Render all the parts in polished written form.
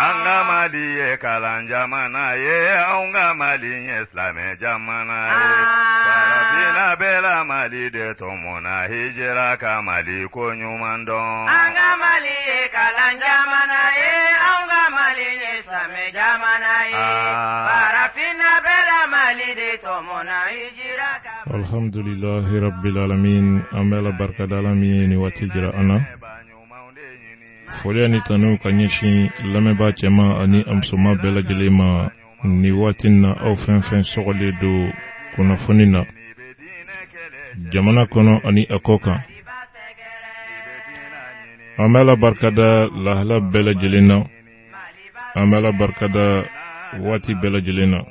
Angamadi kalanjamana ye aungamali Islam jamana parafina bela mali de tomona hijira kamali konyumando angamali kalanjamana ye aungamali Islam jamana ye parafina bela mali de tomona hijira kamali. Alhamdulillahi rabbil alamin amela barkadalamin wa tijra ana Foliani tanu kanyeshi lameba chema ani amsoma bela jelema ni watina au fen sogole do kuna fonina jamana kono ani akoka amela barkada lahla bela jelena amela barkada wati bela jelena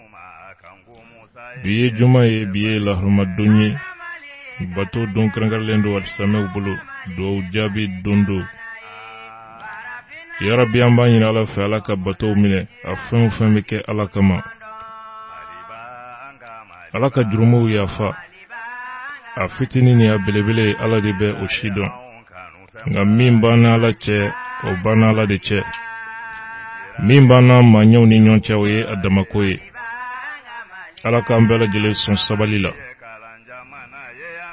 biye jumaye biye lahruma dunyi bato don krangarlendo wat samew bulu do jabi dondo Ya Rabbi ambani ala fa ala ka bato mine afan meke ala kama ala ka jurumu yafa afitini ni abelebele ala de be oshidon nga mimba ala che o bana ala de che mimba na manyo ni nyonche oye adamakoye ala ka mbela jele son sabalila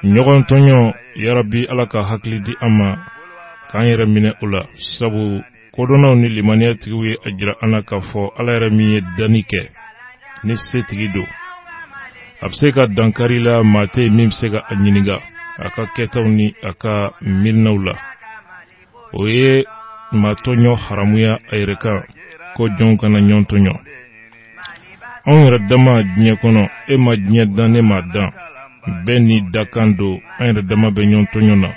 nyogon tonyo ya Rabbi ala ka hakli di ama kan yere mine ula sabu Kodono ni limania tigiwe ajira anaka fo ala miye danike ni setigido abseka dankarila mate mimsega anyiniga aka ketawni aka milnaula oye matonyo haramuya ayreka ko jonkana nyontonyo on radama dnya kono e ma dnya dane madan beni dakando on radama be nyontonyo na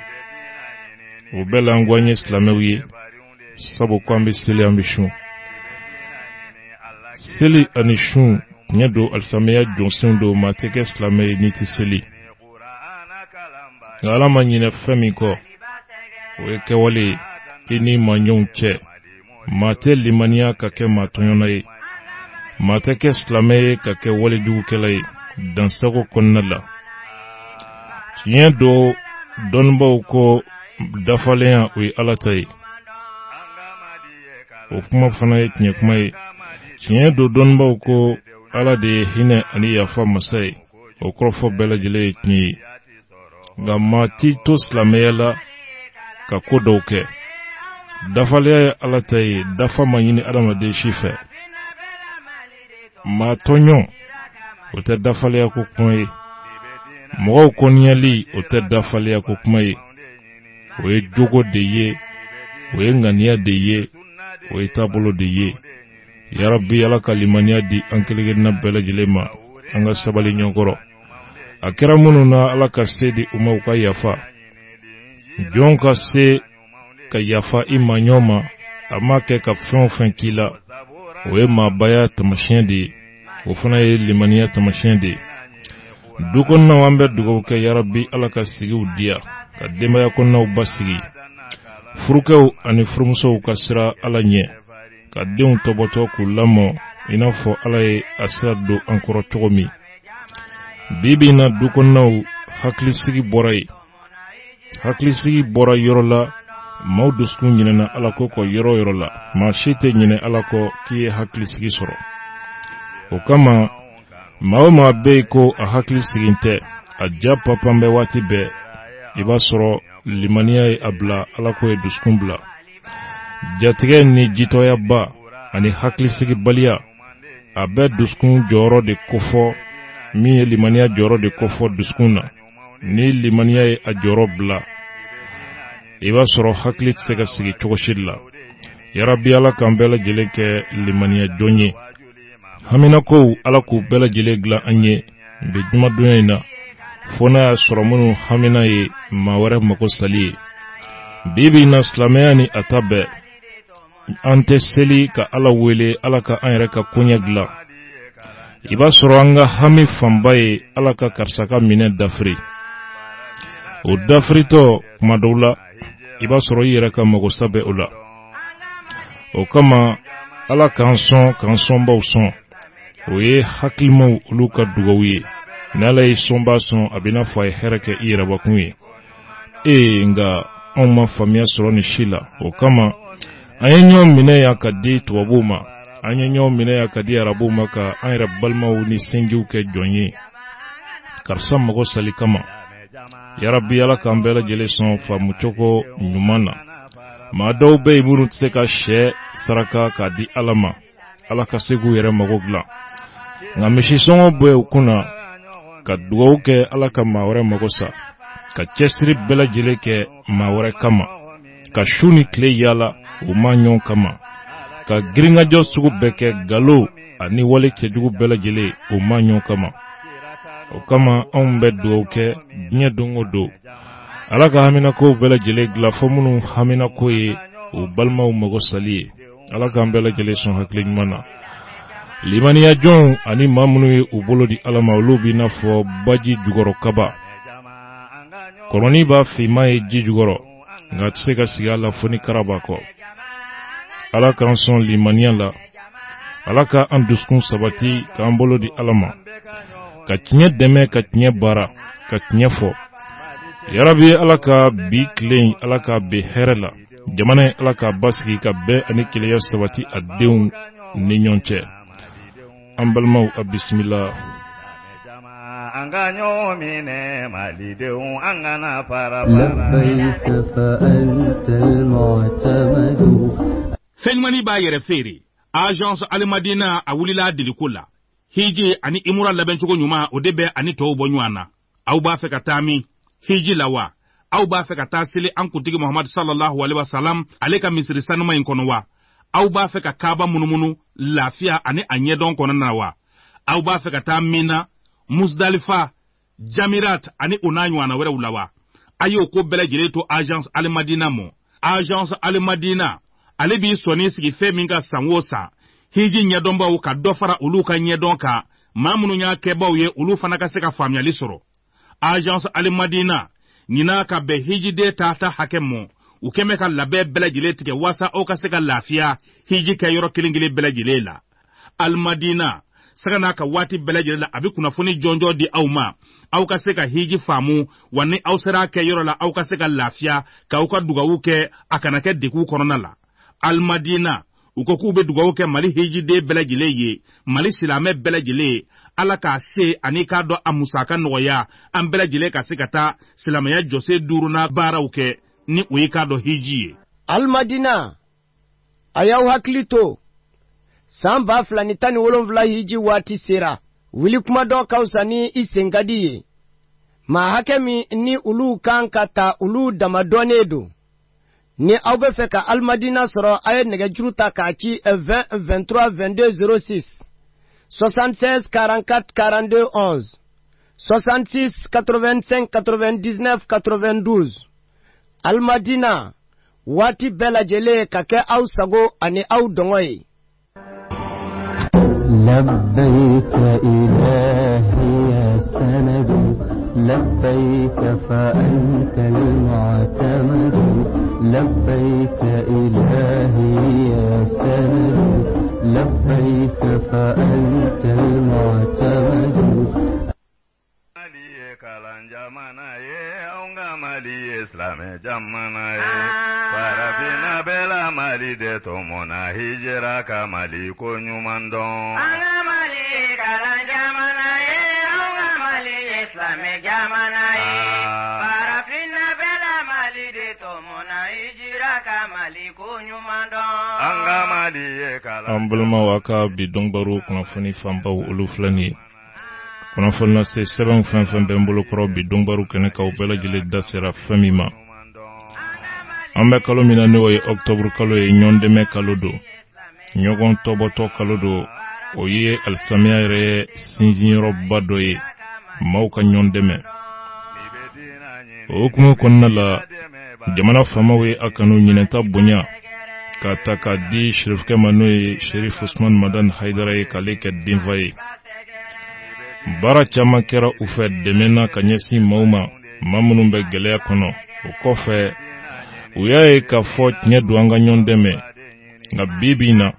o bela ngwanye islamewiye Sabo kwambe sili ambishun Sili anishun Nyedo alsameya jonsen do mateke slame niti sili Ngalama nyine femiko Weke wale Ini manyon che Mate limania kake matonyonaye Mateke slame kake wale jugu kelaye Dansako konnala Nyedo Donba uko Dafaleya ui alataye O kuma fana ye tiɲɛ kuma ye tiɲɛ do dɔnnibaw ko ala de ye hinɛ ani yafa masa ye o kɔrɔfɔ bɛɛ lajɛlen ye tiɲɛ ye nka maa ti to silamɛya la ka ko dɔw kɛ dafaleya ye ala ta ye dafa ma ɲini adamaden si fɛ maa tɔɲɔ o tɛ dafaleya ko kuma ye mɔgɔw kɔniyali o tɛ dafaleya ko kuma ye o ye jogo de ye o ye ŋaniya de ye o itabolo de ye ya Rabbi ala kalimaniya di an kelegena bɛɛ lajɛlen ma an ka sabali ɲɔgɔrɔ a kɛra minnu na ala ka se di umaw ka yafa jɔn ka se ka yafa i ma ɲɔ ma a ma kɛ ka fɛn o fɛn k'i la o ye maabaya tamasiyɛn de ye o fana ye limaniya tamasiyɛn de ye du kɔnɔnaw an bɛ dugawu kɛ ya Rabbi ala ka sigiw diya ka denbaya kɔnɔnaw basigi Furukɛw ani furumusow ka sira ala ɲɛ ka denw tɔbɔtɔ k'u lamɔ i n'a fɔ ala ye a sira don an kɔrɔ cogo min bibi na du kɔnɔnaw hakilisigi bɔra ye hakilisigi bɔra yɔrɔ la maaw dusukun ɲinɛna ala ko kɔ yɔrɔ la maa si tɛ ɲinɛ ala kɔ k'i ye hakilisigi sɔrɔ o kama maa o maa bɛ yen ko a hakilisigi tɛ a ja papan bɛ waati bɛɛ i b'a sɔrɔ limaniya ye abla ala ko ye dusukun bila jatigɛ ni jitoya ba ani hakilisigi baliya a bɛ dusukun jɔyɔrɔ de kofɔ min ye limaniya jɔyɔrɔ de kofɔ dusukun na ni limaniya ye a jɔyɔrɔ bila i b'a sɔrɔ hakili tɛ se ka sigi cogo si la ya Rabbi ala k'an bɛɛ lajɛlen kɛ limaniya jɔn ye hamina kow ala k'u bɛɛ lajɛlen dilan an ye bi jumadonya in na fo n'a y'a sɔrɔ minnu hamina ye maa wɛrɛ mako sali ye bibi na silamɛya ni a ta bɛɛ an tɛ seli ka ala wele ala ka an yɛrɛ ka koɲɛ dilan i b'a sɔrɔ an ka hami fanba ye ala ka karisa ka minɛ dafiri o dafiritɔ kuma dɔw la i b'a sɔrɔ i yɛrɛ ka mago sabɛ o la o kama ala k'an sɔn k'an sɔnbaw sɔn o ye hakilimaw olu ka dugawu ye n'ala yi sonba son abina fo ay hereke ira bakunye nga on ma famia soro ni shila o kama ayenyo mine ya kadi tuwabuma ayenyo mine ya kadi arabuma ka ayra balma ni sengiu ke jonyi karsam mago sali kama ya rabbi ala kambela jele son fa muchoko nyumana ma daw be muru tseka she saraka kadi alama ala kasegu yere mago gla ngamishi songo be kuna kaduwa ke ala kama wore mago sa ka chesri bela jele ke mawore kama ka shuni kle yala umanyon kama ka gringa jo sugu beke galo ani wale ke jugu bela jele umanyon kama o kama on beddo ke nya dongo do alaka hamina ko bela jele gla famunu hamina ko e o balma o mago sali alaka bela jele son hakli mana limani ya jon ani mamunu u bolodi alama ulubi na fo baji jugoro kaba koroni ba fi mai jijugoro nga tsega sigala foni karabako alaka anson limania la alaka anduskun sabati ka ambolo di alama ka tinye deme ka tinye bara ka tinye fo yarabi alaka bi klein alaka be herela jamane alaka baski ka be ani kiliya sabati adeun ninyonche ambalmau bismillah anganyo mine malideun angana para labbayk fa antal mu'tamadu fenymani ba yere fere agence Al-Madina awulila dilikula hiji ani imura labenchugo nyuma odebe ani to bonywana au ba fe katami hiji lawa au ba fe katasili ankutigi Muhammad sallallahu alaihi wasallam aleka misri sanuma inkonowa au ba fe kakaba munumunu lafia ani anyedon konanawa au ba fe katamina Musdalifa Jamirat ani unanywana wera ulawa ayo ko bela jileto agence Al-Madina mo agence Al-Madina alibi soni sigi feminga sanwosa hiji nyadomba u ka dofara ulu ka nyedonka mamunu nya keba uye ulu fanaka seka famya lisoro agence Al-Madina nina ka be hiji de tata hakemo ukeme ka labe bela jileti ke wasa o ka seka lafia hiji ke yoro kilingili bela jilela Al-Madina saka ka wati bela jilela abi kuna funi jonjo di auma au ka seka hiji famu wani au sera ke yoro la au ka seka lafia ka uka duga uke akanake diku koronala Al-Madina ukoku be duga uke mali hiji de bela jileye mali silame bela jile ala ka se ani ka do amusaka noya an bela jile ka sekata silame ya jose duruna bara uke ni uika do hiji Al-Madina ayaw haklito samba flani tani wolonvla hiji wati sera wili kuma do kausani isengadiye ma hakemi ni ulu kankata ulu damadonedo ni aube feka Al-Madina soro aye nege juruta kachi 20 23 22 06 76 44 42 11 66 85 99 92 Al-Madina wati bela jele kake au sago ani au dongoy لبيك إلهي يا سند لبيك فأنت المعتمد لبيك إلهي يا سند لبيك فأنت المعتمد Jamana ye aunga mali Islam jamana ye parafina bela mali de tomona hijra kamali konyumandon anga mali kala jamana ye aunga mali Islam jamana ye parafina bela mali de tomona hijra kamali konyumandon anga mali ye kala ambulma waka bidong baru kuna fani famba uluflani kuna fana se 7 fan bembolo kro bi dongbaru kene ka obela jile dasera famima ambe kalo mina ne way octobre kalo e nyonde me kalo do nyogon toboto kalo do oye alsamia re sinjiro badoye mauka nyonde me okumo konna la jamana famawe akanu nyinenta bunya kata di Sherif Kemanoye Sherif Usman Madan Haidara kaleke dinvaye bara chama kera ufe demena kanyesi mauma mamunu be gelea kono ukofe uyae ka fo nye duanga nyondeme nga bibina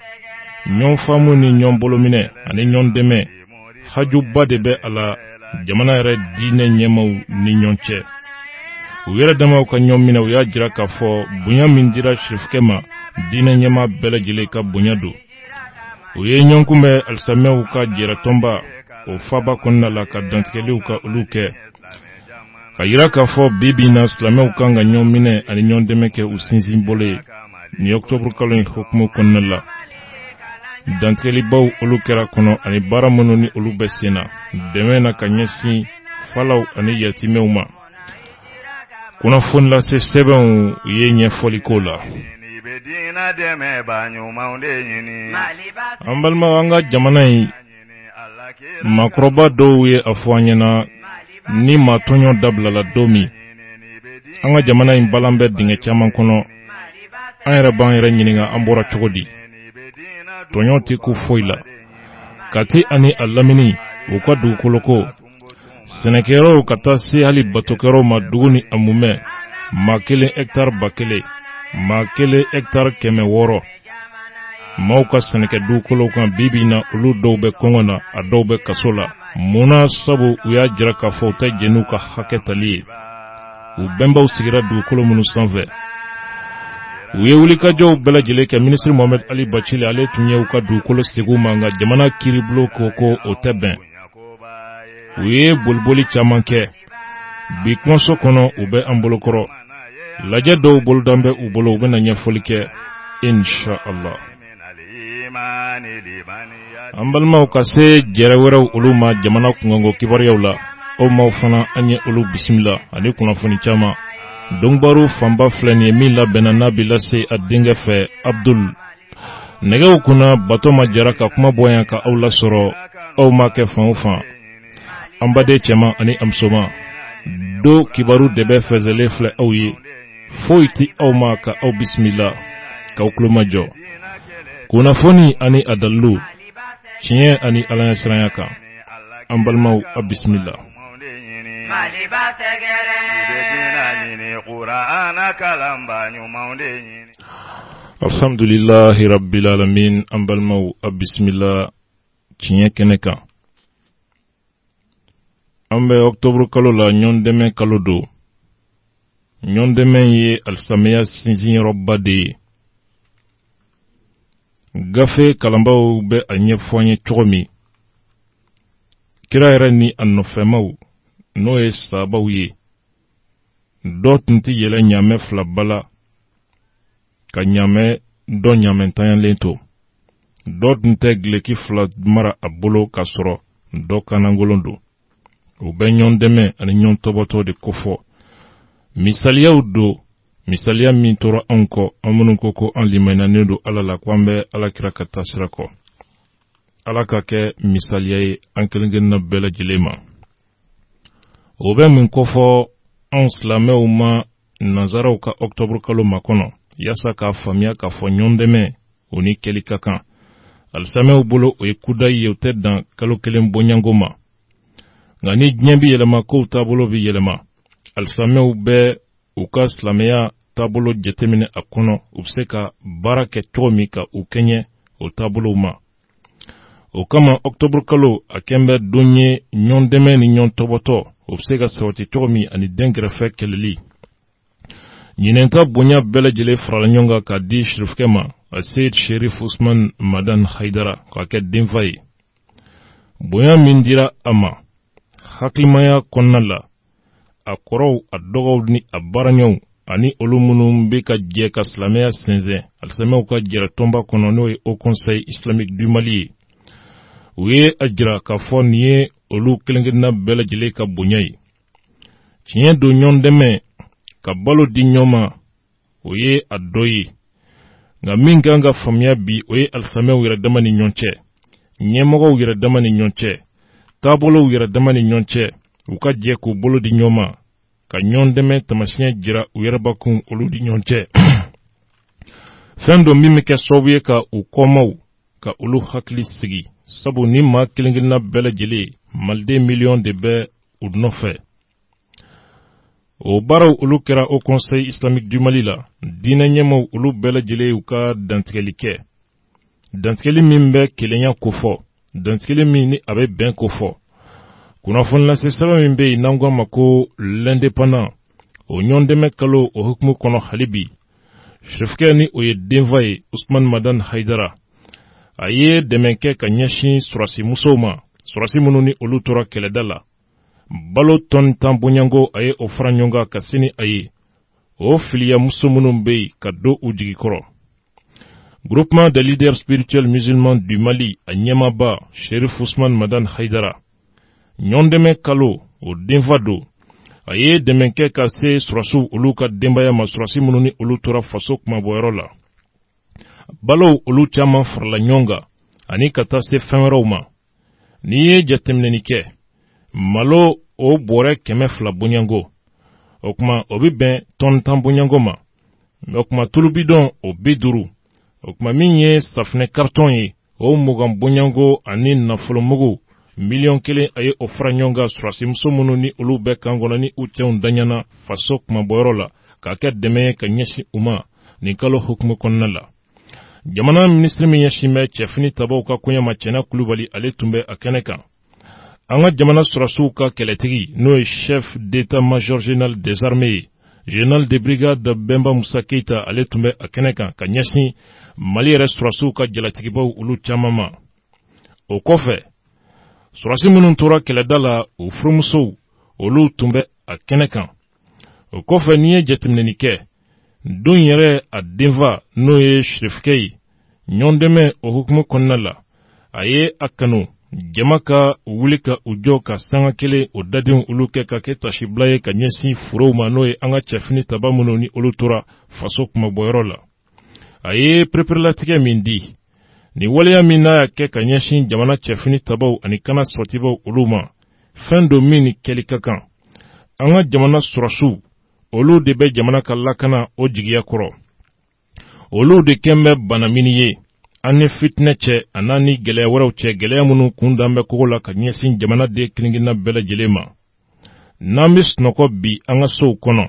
nyon famu ni nyon bolomine ani nyondeme haju bade be ala jamana yɛrɛ diinɛ ɲɛmaw ni ɲɔgɔn cɛ. U yɛrɛ damaw ka ɲɔgɔn minɛ u y'a jira k'a fɔ bonya min dira sirifukɛ ma diinɛ ɲɛma bɛɛ lajɛlen ka bonya don. U ye ɲɔgɔn kunbɛn alisamɛw ka jɛrɛtɔnba o faba kɔnɔna la ka dantigɛliw ka olu kɛ. Ka yira k'a fɔ bibi na silamɛw kan ka ɲɔgɔn minɛ ani ɲɔgɔn dɛmɛ kɛ u sinsin bolo ye ni octobre kalo in hukumu kɔnɔna la. Dantigɛlibaw olu kɛra kɔnɔ ani baara minnu ni olu bɛ sen na dɛmɛ na ka ɲɛsin falaw ani yatimɛw ma. Kunnafoni lase sɛbɛnw u ye ɲɛfɔli k'o la. An balima an ka jamana in maakɔrɔba dɔw ye a fɔ an ɲɛna ni maa tɔɲɔ dabilala don min an ka jamana in balan bɛ dingɛ caman kɔnɔ an yɛrɛ b'an yɛrɛ ɲininka an bɔra cogo di. Tɔɲɔ tɛ ko foyi la. Kati ani a lamini u ka dugukolo ko sɛnɛkɛyɔrɔw ka taa se hali batokɛyɔrɔw ma dugu ni a mumɛ maa 1 hectare 1000 maa 1 hectare 600. Maaw ka sɛnɛkɛ dugukolow kan bibi na olu dɔw bɛ kɔngɔ na a dɔw bɛ kaso la. Munna sabu u y'a jira k'a fɔ u tɛ jɛn n'u ka hakɛ tali ye. U bɛnbaw sigira dugukolo minnu sanfɛ. U ye wulikajɔw bɛɛ lajɛlen kɛ. Minisiri Mohamed Ali Bachile ale tun ye u ka dugukolo segu ma nka jamana kiiribulon ko o tɛ bɛn. U ye boliboli caman kɛ. Bi kɔnso kɔnɔ u bɛ an bolokɔrɔ. Lajɛ dɔw bolodan bɛ u bolo u bɛna ɲɛfɔli kɛ inshallah. An balimaw ka se jɛrɛ wɛrɛw olu ma jamana kunkanko kibaruyaw la. Aw m'aw fana an ye olu bisimila ani kunnafoni caman. Dɔnkibaru fanba filɛ nin ye min labɛnna n'a bi lase a denkɛ fɛ Abdul. Nɛgɛw kunna bato ma jara ka kuma bɔ yan ka aw lasɔrɔ aw ma kɛ fan o fan. An baden cɛman ani a musoman. Do kibaru de bɛ fɛsɛlen filɛ aw ye. Foyi ti aw ma ka aw bisimila k'aw tulo majɔ. Kunnafoni ani a dalilu tiɲɛ ani Ala ɲɛ siranya kan. An balimaw a bisimila. Alhamdulillahi rabbil alamin. An balimaw a bisimila tiɲɛ kɛnɛ kan. An bɛ octobre kalo la ɲɔgɔn dɛmɛ kalo do. Ɲɔgɔn dɛmɛ ye alisamɛya sinsin yɔrɔba de ye. Gafe kalanbaw bɛ a ɲɛfɔ an ye cogo min. Kira yɛrɛ ni a nɔfɛmaw n'o ye sahabaw ye. Dɔ tun tɛ yɛlɛ ɲamɛ 2 bala ka ɲamɛ dɔ ɲamɛntanyalen to. Dɔ tun tɛ gileki 2 mara a bolo ka sɔrɔ dɔ kanangolon don. U bɛ ɲɔgɔn dɛmɛ ani ɲɔgɔn tɔbɔtɔ de kofɔ. Misaliyaw do. Misaliya min tora anw kɔ an minnu ko an limaniyalen do Ala la ko an bɛ Alakira ka taasira kɔ. Ala ka kɛ misaliya ye an kelen-kelenna bɛɛ lajɛlen ma. O bɛ min kofɔ anw silamɛw ma nanzaraw ka octobre kalo ma kɔnɔ yaasa k'a faamuya k'a fɔ ɲɔgɔn dɛmɛ o ni kɛli ka kan. Alisamɛw bolo o ye kudayi ye o tɛ dan kalo 1 bɔɲango ma. Nka ni diɲɛ bi yɛlɛma kow taabolo bi yɛlɛma. Alisamɛw bɛ u ka silamɛya taabolo jateminɛ a kɔnɔ u bɛ se ka baara kɛ cogo min ka u kɛɲɛ o taabolow ma. O kama octobre kalo a kɛn bɛ don ye ɲɔgɔn dɛmɛ ni ɲɔgɔn tɔbɔtɔ o bɛ se ka sabati cogo min ani den kɛrɛfɛ kɛlɛli. Ɲinɛnta bonya bɛɛ lajɛlen farala ɲɔgɔn kan k'a di sirifukɛ ma a Seyid Sherif Usman Madan Haidara k'a kɛ denfa ye. Bonya min dira a ma hakilimaya kɔnɔna la a kɔrɔw a dɔgɔw ni a baaraɲɔgɔnw ani olu minnu bɛ ka jɛ ka silamɛya sɛnsɛn alisamɛw ka jɛrɛtɔnba kɔnɔ n'o ye Haut Conseil Islamique du Mali ye. U ye a jira k'a fɔ nin ye olu kelen-kelenna bɛɛ lajɛlen ka bonya ye. Tiɲɛ don ɲɔgɔn dɛmɛ ka balo di ɲɔgɔn ma o ye a dɔ ye. Nka min kan ka faamuya bi o ye alisamɛw yɛrɛ dama ni ɲɔgɔn cɛ. Ɲɛmɔgɔw yɛrɛ dama ni ɲɔgɔn cɛ. Taabolow yɛrɛ dama ni ɲɔgɔn cɛ. U ka jɛ k'u bolo di ɲɔgɔn ma ka ɲɔgɔn dɛmɛ tamasiyɛn jira u yɛrɛbakun olu di ɲɔgɔn cɛ. Fɛn dɔ min bɛ kɛ sababu ye ka u kɔmaw ka olu hakili sigi sabu ni maa kelen-kelenna bɛɛ lajɛlen maliden miliyɔn de bɛ u nɔfɛ. O baaraw olu kɛra Haut Conseil Islamique du Mali la. Diinɛ ɲɛmaw olu bɛɛ lajɛlen u ka dantigɛli kɛ. Dantigɛli min bɛ kelenya kofɔ, dantigɛli min ni a bɛ bɛn kofɔ. kunnafoni lase sɛbɛn min bɛ yen n'an ko ma ko l'indépendant o ɲɔgɔndɛmɛ kalo o hukumu kɔnɔ halibi sirifukɛ ni o ye denfa ye Usman Madan Haidara a ye dɛmɛ kɛ ka ɲɛsin surasi musow ma surasi minnu ni olu tora kɛlɛda la balo tɔn tan bonyango a ye o fara ɲɔgɔn kan ka sini a ye o filiya muso minnu bɛ yen ka don u jigi kɔrɔ. Groupement des leaders spirituels musulmans du Mali a ɲɛmaaba Sherif Usman Madan Haidara ɲɔgɔndɛmɛ kalo o denfa don a ye dɛmɛ kɛ ka se surasiw olu ka denbaya ma surasi minnu ni olu tora faso kumabɔyɔrɔ la balow olu caman farala ɲɔgɔn kan ani ka taa se fɛn wɛrɛw ma. N'i ye jateminɛni kɛ malo o bɔrɛ 200 bonyango o kuma o bi bɛn tɔn 10 bonyango ma o kuma tulubidɔn o 50 o kuma min ye safinɛ kartɔn ye o 20 bonyango ani nafolomugu 1,000,000 a ye o fara ɲɔgɔn kan surasi muso minnu ni olu bɛ kan kɔnɔ ni u cɛw daɲana faso kumabɔyɔrɔ la k'a kɛ dɛmɛ ye ka ɲɛsin u ma nin kalo hukumu kɔnɔna la. Jamana ministre min ɲɛsin bɛ cɛfini tabaw ka koɲɛ ma Cɛna Kulubali ale tun bɛ a kɛnɛ kan. An ka jamana surasiw ka kɛlɛtigi n'o ye chef d'état-major général des armées général de brigade Bemba Musa Keita ale tun bɛ a kɛnɛ kan ka ɲɛsin Mali yɛrɛ surasiw ka jalatigibaw olu caman ma. O kɔfɛ surasi minnu tora kɛlɛda la o furumusow olu tun bɛ a kɛnɛ kan. O kɔfɛ n'i ye jateminɛni kɛ don yɛrɛ a denfa n'o ye sirifukɛ ye ɲɔgɔndɛmɛ o hukumu kɔnɔna la a ye a kanu jama ka wuli ka u jɔ ka sanga kelen o dadenw olu kɛ ka kɛ tasibila ye ka ɲɛsin forow ma n'o ye an ka cɛfini taba minnu ni olu tora faso kumabɔyɔrɔ la. A ye pereperelatigɛ min di ni waleya min n'a y'a kɛ ka ɲɛsin jamana cɛfini tabaw ani kana sɔtibaw olu ma fɛn do min ni kɛli ka kan. An ka jamana surasiw olu de bɛ jamana ka lakana o jigiya kɔrɔ. Olu de kɛn bɛ bana mini ye an ni fitinɛ cɛ a n'a ni gɛlɛya wɛrɛw cɛ gɛlɛya minnu kun dan bɛ kogo la ka ɲɛsin jamana de kelen-kelenna bɛɛ lajɛlen ma. N'an bɛ sunɔgɔ bi an ka sow kɔnɔ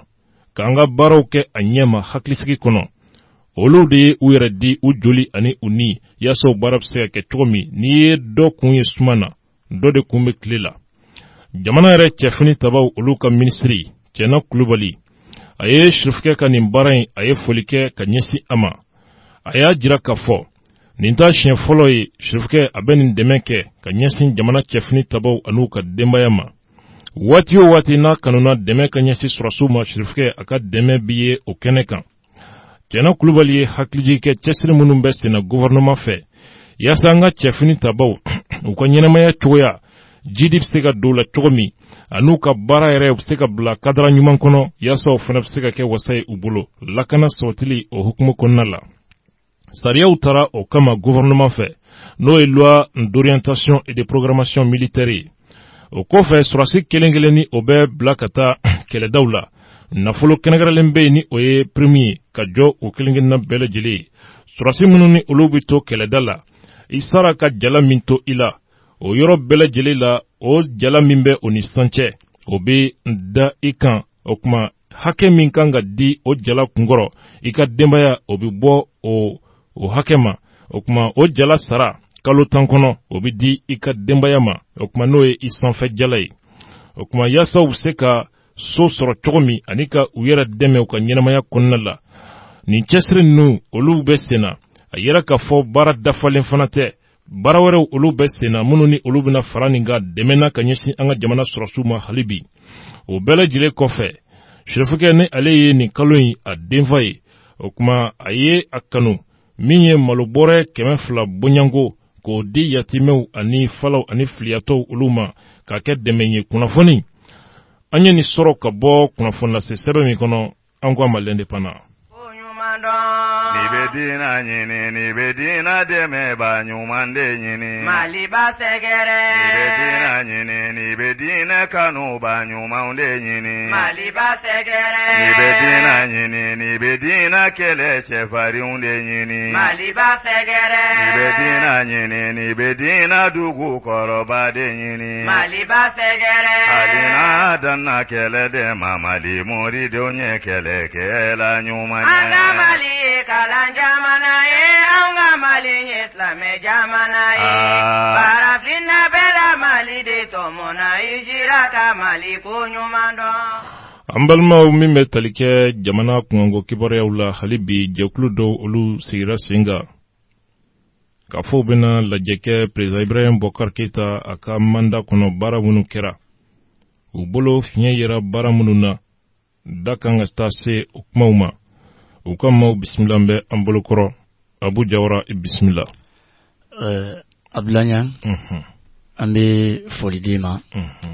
k'an ka baaraw kɛ a ɲɛma hakilisigi kɔnɔ olu de ye u yɛrɛ di u joli ani u ni yaasa o baara bɛ se ka kɛ cogo min n'i ye dɔ kun ye suma na dɔ de kun bɛ tile la. Jamana yɛrɛ cɛfini tabaw olu ka minisiri Cɛna Kulubali a ye sirifukɛ ka nin baara in a ye foli kɛ ka ɲɛsin a ma. A y'a jira k'a fɔ nin t'a siɲɛ fɔlɔ ye sirifukɛ a bɛ nin dɛmɛ kɛ ka ɲɛsin jamana cɛfini tabaw an'u ka denbaya ma. Waati o waati n'a kanuna dɛmɛ ka ɲɛsin surasiw ma sirifukɛ a ka dɛmɛ bi ye o kɛnɛ kan. Cɛna Kulubali ye hakilijigi kɛ cɛsiri minnu bɛ senna gouvernement fɛ yaasa an ka cɛfini tabaw u ka ɲɛnamaya cogoya jidi bɛ se ka don la cogo min an'u ka baara yɛrɛ bɛ se ka bila kadara ɲuman kɔnɔ yaasa o fana bɛ se ka kɛ wasa ye u bolo lakana sabatili o hukumu kɔnɔna la. Sariyaw taara o kama gouvernement fɛ n'o ye loi d'orientation et de programmation militaire ye. O kɔfɛ surasi kelen-kelen ni o bɛ bila ka taa kɛlɛdaw la nafolo kɛnɛkɛrɛnlen bɛ yen ni o ye premier ka jɔ o kelen-kelenna bɛɛ lajɛlen ye. Surasi minnu ni olu bɛ to kɛlɛda la i sara ka jala min to i la o yɔrɔ bɛɛ lajɛlen la o jala min bɛ o ni san cɛ o bɛ da i kan o kuma hakɛ min kan ka di o jala kunkɔrɔ i ka denbaya o bɛ bɔ o hakɛ ma o kuma o jala sara kalo 10 kɔnɔ o bɛ di i ka denbaya ma o kuma n'o ye i sanfɛ jala ye o kuma yaasa u bɛ se ka so sɔrɔ cogo min ani ka u yɛrɛ dɛmɛ u ka ɲɛnamaya kɔnɔna la. Nin cɛsiri ninnu olu bɛ senna a yɛrɛ k'a fɔ baara dafalen fana tɛ baara wɛrɛw olu bɛ senna minnu ni olu bɛna fara nin ka dɛmɛna ka ɲɛsin an ka jamana surasiw ma hali bi. O bɛɛ lajɛlen kɔfɛ sirifukɛ ni ale ye nin kalo in a denfa ye o kuma a ye a kanu min ye malobɔrɛ 200 bonyango k'o di yatimɛw ani falaw ani filiyatɔw olu ma k'a kɛ dɛmɛ ye kunnafoni. An ye nin sɔrɔ ka bɔ kunnafoni lase sɛbɛn min kɔnɔ an ko a ma l'indépendant. Ni bɛ diinɛ ɲini ni bɛ diinɛ dɛmɛba ɲuman de ɲini Maliba sɛgɛrɛ. Ni bɛ diinɛ ɲini ni bɛ diinɛ kanuba ɲumanw de ɲini Maliba sɛgɛrɛ. Ni bɛ diinɛ ɲini ni bɛ diinɛ kɛlɛ cɛfarinw de ɲini Maliba sɛgɛrɛ. Ni bɛ diinɛ ɲini ni bɛ diinɛ dugu kɔrɔba de ɲini Maliba sɛgɛrɛ. hali n'a danna kele de mamali mori donye kele kela nyuma anga mali kala jamana ye anga mali islame jamana ye barafina bela mali de tomona ijira ka mali ko nyumando ambalma min bɛ tali kɛ jamana kungo kibaruyaw la hali bi jɛkulu dɔw olu sigira sen kan k'a fɔ u bɛna lajɛ kɛ président Ibrahim Boubacar Keita a ka manda kɔnɔ baara minnu kɛra u bolo fiɲɛ yera baara minnu na da kan ka taa se o kumaw ma u ka maaw bisimila bɛ an bolo kɔrɔ Abu Jawara bisimila. Abdulanya an bɛ foli di ma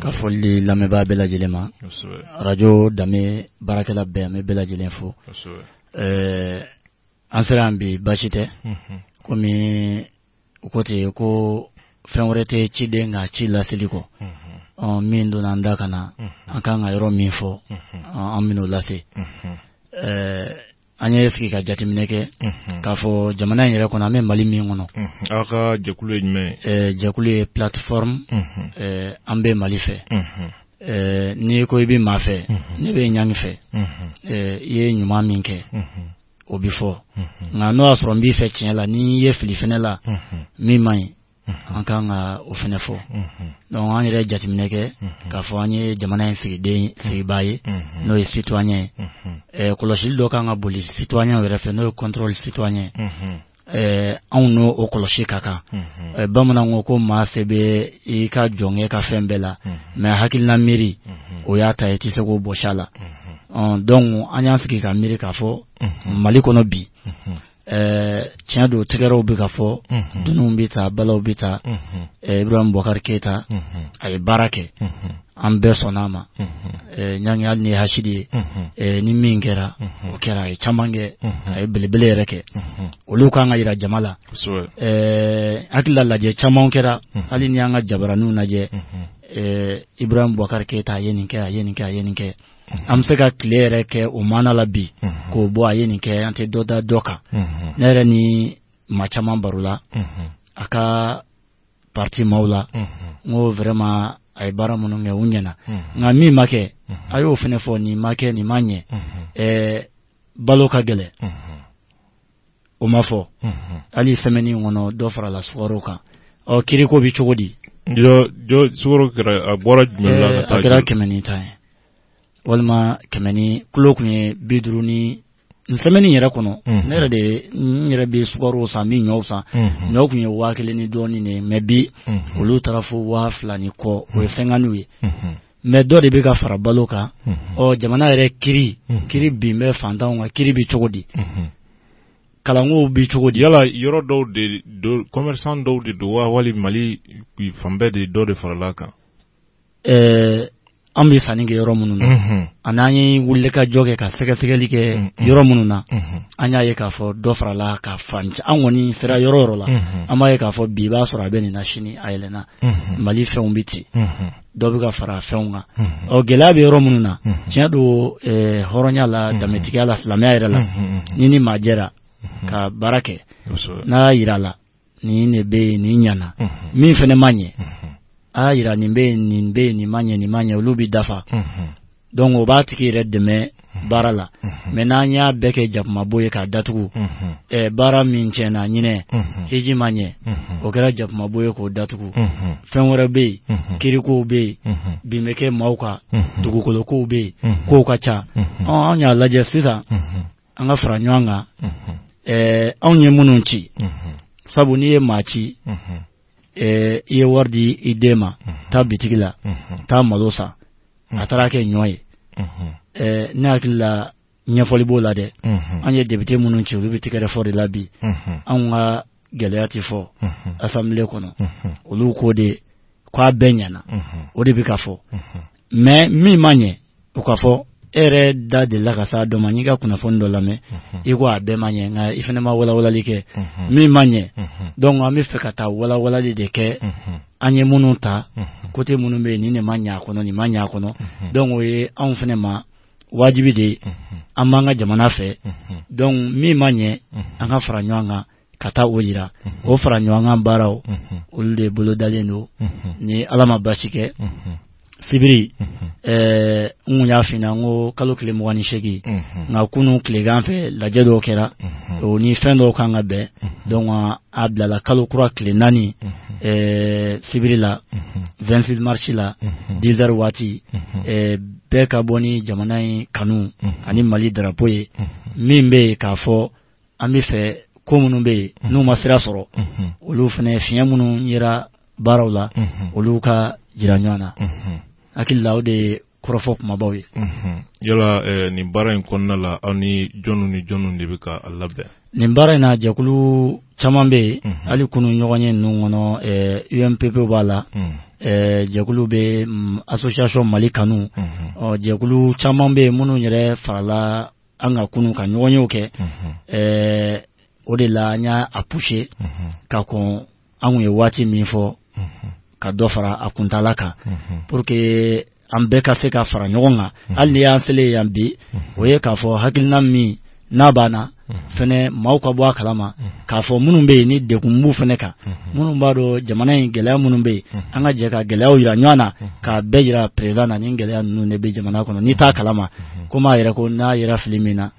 ka foli di lamɛnbaa bɛɛ lajɛlen ma radio Dame baarakɛla bɛɛ an bɛ bɛɛ lajɛlen fo an sera yan bi baasi tɛ komi u ko ten ko fɛn wɛrɛ tɛ ciden nka ci laseli kɔ min donna an da ka na an kan ka yɔrɔ min fɔ an bɛn'o lase an ye sigi ka jateminɛ kɛ k'a fɔ jamana in yɛrɛ kɔnɔ an bɛ Mali min kɔnɔ aw ka jɛkulu ye jumɛn ye jɛkulu ye plateforme an bɛ Mali fɛ n'i ko i bɛ maa fɛ ne bɛ ɲangi fɛ i ye ɲuman min kɛ o bi fɔ nka n'o y'a sɔrɔ n b'i fɛ tiɲɛ la n'i ye fili fɛnɛ la min man ɲi an kan ka o fɛnɛ fɔ donc an yɛrɛ jateminɛ kɛ k'a fɔ an ye jamana in sigibaa ye n'o ye citoyen ye kɔlɔsili dɔ kan ka boli citoyen yɛrɛ fɛ n'o ye contrôle citoyen anw n'o o kɔlɔsi ka kan bamananw ko maa se bɛ i ka jɔnkɛ ka fɛn bɛɛ la mais hakilina miiri o y'a ta i tɛ se k'o bɔsi a la donc an y'an sigi ka miiri k'a fɔ Mali kɔnɔ bi tiɲɛ don tigɛrɛw bɛ ka fɔ dununw bɛ taa balaw bɛ taa Ibrahim Boubacar Keita a ye baara kɛ an bɛɛ sɔnn'a ma ɲangi hali ni ye hasidi ye ni min kɛra o kɛra a ye caman kɛ a ye belebele yɛrɛ kɛ olu kan ka yira jama la hakili lajɛ caman kɛra hali ni an ka jabaraninw lajɛ Ibrahim Boubacar Keita a ye nin kɛ a ye nin kɛ a ye nin kɛ an bɛ se ka tile yɛrɛ kɛ o maana la bi k'o bɔ a ye nin kɛ an tɛ dɔ da dɔ kan ne yɛrɛ ni maa caman baro la a ka parti maaw la n ko vraiment a ye baara minnu kɛ u ɲɛna nka min ma kɛ a y'o fana fɔ nin ma kɛ nin ma ɲɛ balo ka gɛlɛ o ma fɔ hali semaine in kɔnɔ dɔ farala sukaro kan kiriko bi cogo di sukaro kɛra a bɔra jumɛn la ka taa a kɛra 110 ye walima 100 kulo kun ye 50 ni semaine yɛrɛ kɔnɔ ne yɛrɛ de n yɛrɛ bɛ sukaro san min ɲɔw san ɲɔw kun ye 1000 ni dɔɔni ne mais bi olu taara fo 2000 ni kɔ o ye 50 ye mais dɔ de bɛ ka fara balo kan jamana yɛrɛ kiri bin bɛ fantanw kan kiri bi cogo di kalanko bi cogo di yala yɔrɔ dɔw de commerçant dɔw de do wali Mali fan bɛɛ de dɔ de farala kan an bɛ sanni kɛ yɔrɔ minnu na ani an ye wuli ka jɔ kɛ ka sɛgɛsɛgɛli kɛ yɔrɔ minnu na an y'a ye k'a fɔ dɔ farala ka fan an kɔni sera yɔrɔ yɔrɔ la an b'a ye k'a fɔ bi i b'a sɔrɔ a bɛ nin na sini a yɛlɛnna Mali fɛnw bɛ ten dɔ bɛ ka fara fɛnw kan gɛlɛya bɛ yɔrɔ minnu na tiɲɛ don hɔrɔnya la danbetigiya la silamɛya yɛrɛ la ni maa jɛra ka baara kɛ n'a y'a yira la nin de bɛ yen nin ɲana min fɛnɛ ma ɲɛ a yira nin bɛ yen nin ma ɲɛ olu bɛ dafa donc o b'a tigi yɛrɛ dɛmɛ baara la mais n'an y'a bɛɛ kɛ jakumabo ye k'a datugu baara min tiɲɛna ɲinɛ hiji ma ɲɛ o kɛra jakumabo ye k'o datugu fɛn wɛrɛ bɛ yen kirikow bɛ yen bin bɛ kɛ maaw kan dugukolokow bɛ yen kow ka ca an y'a lajɛ sisan an ka fara ɲɔgɔn kan anw ye minnu ci sabu n'i ye maa ci i ye wari di i den ma taa bitigi la taa malo san a taara kɛ ɲɔ ye ne hakili la ɲɛfɔli b'o la dɛ an ye député minnu ci olu bɛ tigɛrɛ fɔ de la bi anw ka gɛlɛya ti fɔ assemblée kɔnɔ olu ko de k'a bɛɛ ɲɛna o de bɛ ka fɔ mais min ma ɲɛ o ka fɔ e yɛrɛ da delila ka s'a dɔ ma n'i ka kunnafoni dɔ lamɛn i ko a bɛɛ ma ɲɛ nka i fana ma walawalali kɛ min ma ɲɛ donc an bɛ fɛ ka taa walawalali de kɛ an ye minnu ta côté minnu bɛ yen nin de ma ɲɛ a kɔnɔ nin ma ɲɛ a kɔnɔ donc o ye anw fana ma wajibi de ye an b'an ka jamana fɛ donc min ma ɲɛ an ka fara ɲɔgɔn kan ka taa o jira o fara ɲɔgɔn kan baaraw olu de bolo dalen don ni Ala ma basi kɛ sibiri n y'a fina n ko kalo tile 28 nka kunu tilegan fɛ lajɛ dɔw kɛra o ni fɛn dɔw kan ka bɛn donc a bilala kalo kura tile 4 sibiri la 26 mars la 10 heures waati bɛɛ ka bɔ ni jamana in kanu ani Mali drapeau ye min bɛ k'a fɔ an bɛ fɛ ko minnu bɛ yen n'u ma sira sɔrɔ olu fana fiɲɛ minnu yera baaraw la olu ka jira ɲɔgɔn na hakili la o de kɔrɔfɔ kumabaw ye yala nin baara in kɔnɔna la aw ni jɔnw de bɛ ka labɛn nin baara in na jɛkulu caman bɛ yen hali kunu ɲɔgɔn ye ninnu kɔnɔ UNPP b'a la jɛkulu bɛ association Mali kanu jɛkulu caman bɛ yen minnu yɛrɛ farala an ka kunu ka ɲɔgɔn yew kɛ o de la an y'a pousser ka kɔn an ye waati min fɔ ka dɔ fara a kuntala kan pour que an bɛɛ ka se ka fara ɲɔgɔn kan hali ni y'an selen yan bi o ye k'a fɔ hakilina min n'a banna fɛnɛ maaw ka bɔ a kalama k'a fɔ minnu bɛ yen ni degun b'u fɛnɛ kan minnu b'a dɔn jamana in gɛlɛya minnu bɛ yen an ka jɛ ka gɛlɛyaw yira ɲɔgɔn na k'a bɛɛ yira président na ni gɛlɛya ninnu de bɛ jamana kɔnɔ n'i t'a kalama komi a yɛrɛ ko n'a yɛrɛ fili min na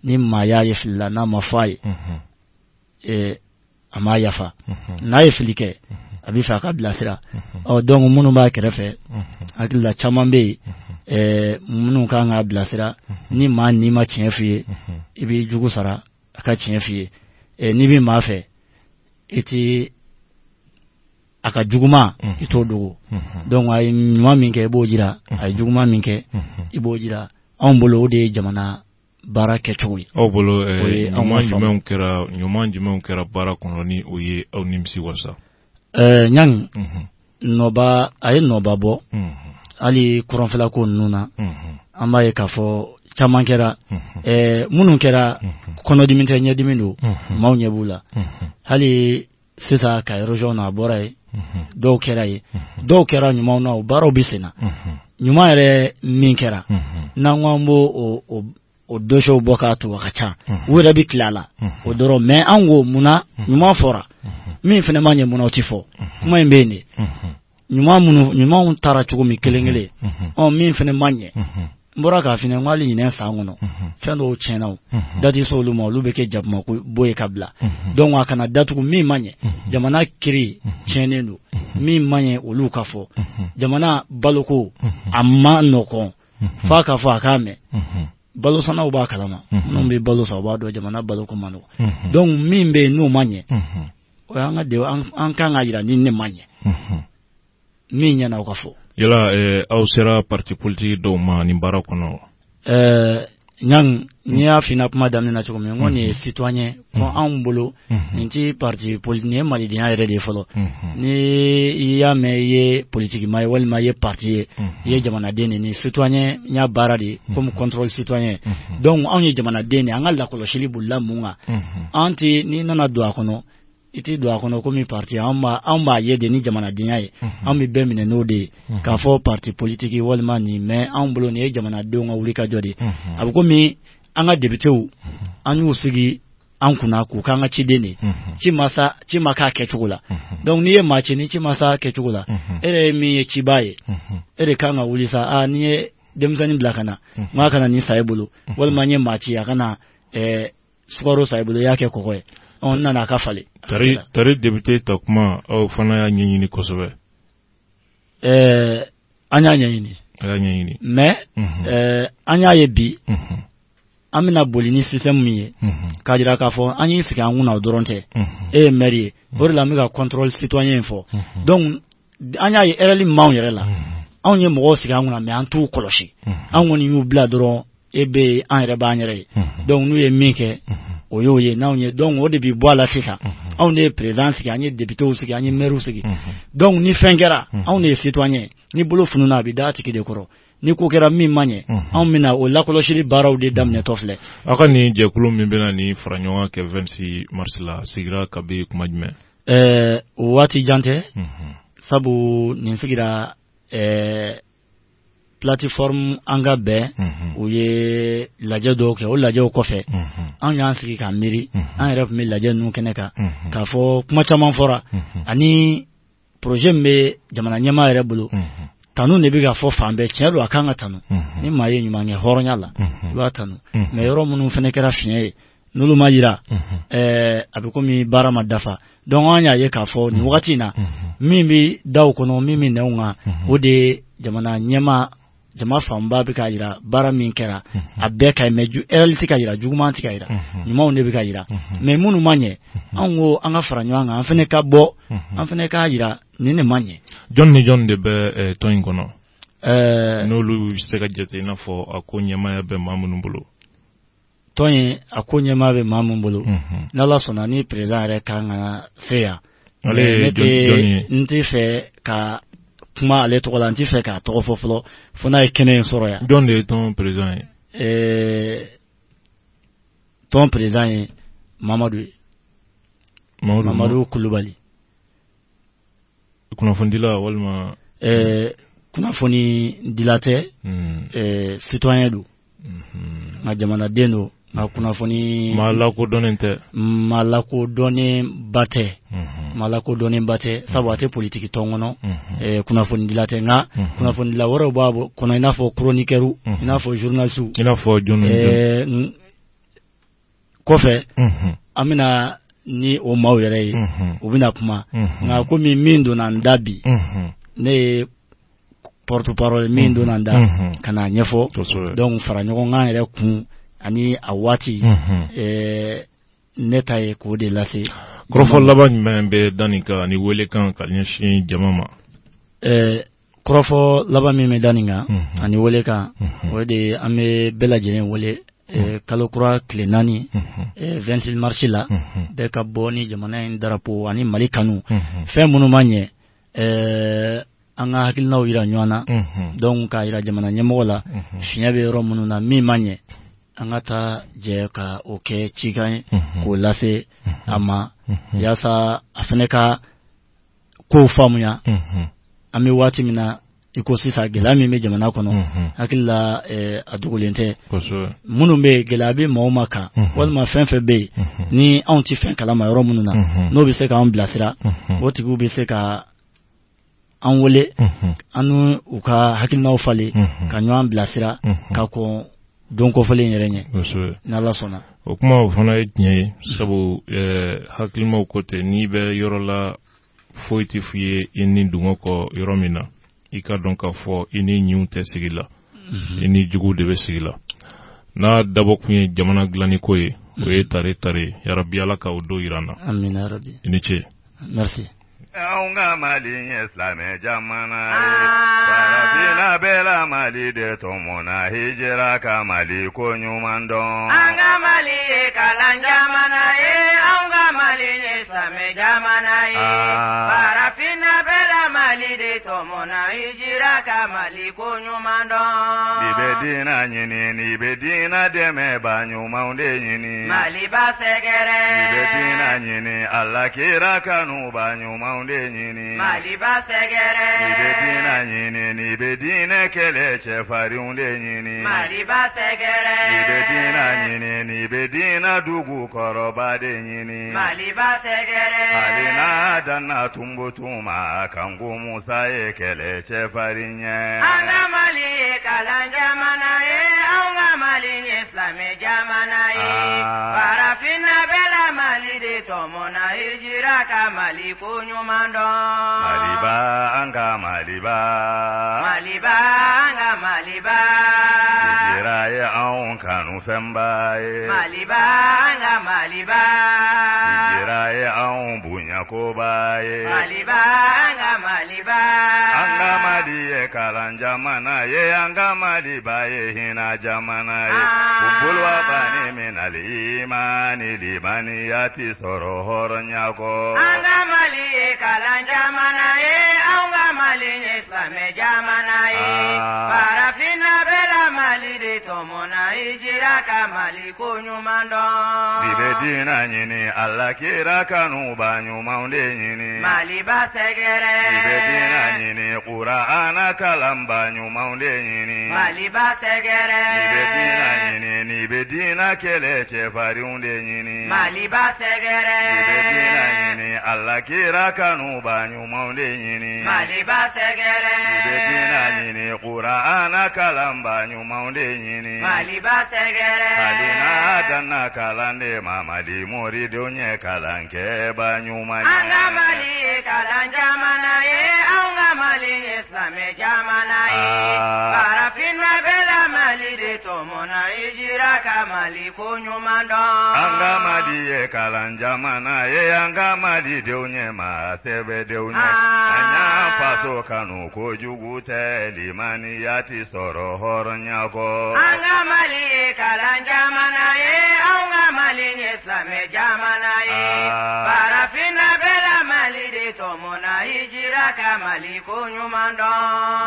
ni maa y'a ye fili la n'a ma fɔ a ye a m'a yafa n'a ye fili kɛ a bɛ fɛ a ka bilasira donc minnu b'a kɛrɛfɛ hakili la caman bɛ yen minnu kan ka bilasira ni maa n'i ma tiɲɛ f'i ye i b'i jugu sara a ka tiɲɛ f'i ye n'i bɛ maa fɛ i tɛ a ka juguman i t'o dogo donc a ye ɲuman min kɛ i b'o jira a ye juguman min kɛ i b'o jira anw bolo o de ye jamana baara kɛcogo ye aw bolo ɲuman jumɛnw kɛra baara kɔnɔ ni o ye aw nimisi wasa ɲangi nɔba a ye nɔba bɔ hali kuranfɛla ko ninnu na an b'a ye k'a fɔ caman kɛra minnu kɛra kɔnɔdimi tɛ ɲɛdimi don maaw ɲɛ b'u la hali sisan ka région na a bɔra ye dɔw kɛra ye dɔw kɛra ɲumanw na o baaraw bɛ sen na ɲuman yɛrɛ min kɛra n'an ko an b'o o doshew bɔ k'a to a ka ca u yɛrɛ bɛ tila a la o dɔrɔn mais an ko munna ɲuman fɔra min fana ma ɲɛ munna o tɛ fɔ kuma in bɛ yen de ɲumanw taara cogo min kelen kelen min fana ma ɲɛ n bɔra k'a fɔ n ko hali ɲinɛ san kɔnɔ fɛn dɔw tiɲɛna dati so olu ma olu bɛ kɛ jakuma bɔ ye ka bila donc a kana datugu min ma ɲɛ jamana kiri tiɲɛnen don min ma ɲɛ olu ka fɔ jamana baloko a ma nɔgɔn f'a ka fɔ a k'a mɛn balo sanaw b'a kalama minnu bɛ balo san u b'a dɔn jamana baloko man nɔgɔn donc min bɛ yen n'o ma ɲɛ o y'an ka an kan ka yira ni ne ma ɲɛ min ɲɛna o ka fɔ yala aw sera parti politique dɔw ma nin baara kɔnɔ ɲang n'i y'a fina kuma daminɛ na cogo min n ko nin ye citoyen ko anw bolo nin tɛ parti politique nin ye malidenya yɛrɛ de ye fɔlɔ ni i y'a mɛn i ye politique ma ye walima i ye parti ye i ye jamanaden de ni citoyen n y'a baara de comme contrôle citoyen donc anw ye jamanaden de an ka lakɔlɔsili bolila mun kan an tɛ n'i nana don a kɔnɔ i tɛ don a kɔnɔ komi parti anw b'a ye de ni jamanadenya ye anw bɛ bɛɛ minɛ n'o de ye k'a fɔ parti politique walima nin mais anw bolo nin ye jamanadenw ka wulikajɔ de ye a bɛ komi an ka députéw an y'u sigi an kunna k'u k'an ka ciden de ci ma k'a kɛcogo la donc n'i ye maa ci ni ci ma sa kɛcogo la e yɛrɛ ye min ye cibaa ye e de kan ka wuli sa n'i ye denmisɛnnin bila ka na n k'a kana nin sa i bolo walima n ye maa ci a kana sukaro sa i bolo i y'a kɛ kɔgɔ ye n nana a ka falen tari député ta kuma aw fana y'a ɲɛɲini kosɛbɛ an y'a ɲɛɲini mais an y'a ye bi an bɛna boli ni système min ye k'a jira k'a fɔ an y'i sigi an kunna o dɔrɔn tɛ e ye maire ye o de la an bɛ ka contrôle citoyen fɔ donc an y'a ye erreur min b'anw yɛrɛ la anw ye mɔgɔw sigi an kunna mais an t'u kɔlɔsi an kɔni y'u bila dɔrɔn e bɛ an yɛrɛ b'an yɛrɛ ye donc n'u ye min kɛ o y'o ye n'anw ye donc o de bi bɔ a la sisan anw de ye président sigi an ye députéw sigi an ye maires sigi donc ni fɛn kɛra anw de ye citoyen ni bolo fununa a bɛ da a tigi de kɔrɔ ni ko kɛra min man ɲɛ anw bɛna o lakɔlɔsili baaraw de daminɛtɔ filɛ aw ka nin jɛkulu min bɛna nin fara ɲɔgɔn kɛ 26 mars la sigira kabi kuma jumɛn o waati jan tɛ sabu nin sigira plateforme an ka bɛn u ye lajɛ dɔw kɛ o lajɛw kɔfɛ an y'an sigi k'an miiri an yɛrɛ tun bɛ lajɛ ninnu kɛnɛ kan k'a fɔ kuma caman fɔra ani projet min bɛ jamana ɲɛmaa yɛrɛ bolo tanu ne bi ga fo fambe tielo akanga tanu ni maye nyuma nge horonya la ba tanu me yoro munu fene kera fiye nulu mayira abikomi bara madafa donc anya ye ka fo ni wakati na mimi daw kono mimi neunga ode jamana nyema jama famba bi ka yira bara min kera abeka meju elti ka yira juguma ti ka yira nyuma one bi ka yira me munu manye anwo anga faranyo anga afene ka bo afene ka yira nene manye John de be toin kono nolu se ka jete na fo akonyema ya be mamunu bulu toin akonyema be mamunu bulu na la sona ni president re kanga feya ale Johnny nti fe ka kuma ale to la nti fe ka to foflo fona ekene soro ya John de ton president ton president Mamadou Koulibaly kuna fondila walma kuna foni dilate citoyen do ma jamana deno ma kuna foni malako donen bate sabate politique tongono kuna foni dilate nga kuna foni la woro babo kuna ina fo chroniqueur ina fo journaliste ina fo journaliste kofe amina ni o mawere ubina kuma nga ko mi mindo na ndabi ne porte parole mindo na nda kana nyefo donc faranyo nga ere kun ani awati netaye ko de lase krofo laban membe danika ni wele kan kalnyashi jamama krofo laban membe daninga ani wele kan wede ame bela jene wele kalokura klenani 26 mars la be ka boni jamana in darapo ani malikanu fe munu manye anga hakilna wira nywana donc ka ira jamana nyemola shinyabe ro munu na mi manye anga ta je ka oke chigan ko lase ama yasa afeneka ko famuya ami wati mina iko sisa gelami me jamana kono hakilla adugulente munu be gelabi mawmaka walma fenfe be ni anti fen kala ma yoro munu na no bi se ka on blasira woti ku bi se ka an wole anu uka hakilna ofale ka nyon blasira ka ko donko fale nyerenye na la sona o kuma fona etnye sabu hakilma kote ni be yoro la foiti fuye inni dungo ko yoromina ika donc fo ini nyunte sigila ini jugu de be sigila na dabo kunye jamana glani koye we tare ya rabbi ala ka udo irana amin ya rabbi ini che merci Aunga mali islame jamana parafina bela mali de tomona hijira ka mali ko nyumando anga mali kalan jamana aunga mali islame jamana parafina bela mali de tomona hijira ka mali ko nyumando bedina nyini ni bedina deme ba nyumaunde nyini mali ba segere bedina nyini Allah kira kanu ba nyumaunde nyini maliba segere ni bedina nyini ni bedina kele chefariunde nyini maliba segere ni bedina nyini ni bedina dugu koroba de nyini maliba segere alina danna tumbutuma kangu musa kele chefarinya anga mali kalan jamana aunga mali islame jamana parafina bela mali de tomona hijira ka mali kunyuma Maliba anga maliba Hijira ye aun kanu femba Maliba anga Hijira ye aun bunya koba Maliba anga mali ye kalan jamana ye anga maliba ye hina jamana ye Bubulwa bani minali imani limani yati soro horonyako anga mali kalan jamana aunga mali islame jamana parafina bela mali de tomona hijira kamali kunyumando Dibe dina nyini Allah kira kanu banyu maunde nyini mali basegere Dibe dina nyini Qur'ana kalam banyu maunde nyini mali basegere Dibe dina nyini Nibe dina kele chefari unde nyini mali basegere Dibe dina nyini Allah kira kanu banyu maunde nyini mali basegere Dibe dina nyini Qur'ana kalam banyu maunde nyini mali basegere Adina danna kalande mamadi mori donye kalanke banyu mali anga mali kalan jamana ye anga mali islame jamana ye parafina bela mali de tomona ijira kamali kunyumando anga mali ye kalan jamana ye anga mali donye ma sebe donye anya faso kanu ko jugute limani yati soro horonya ko anga mali kalan jamana ye anga mali islame jamana ye parafina bela mali de tomona ijira kamali kunyumando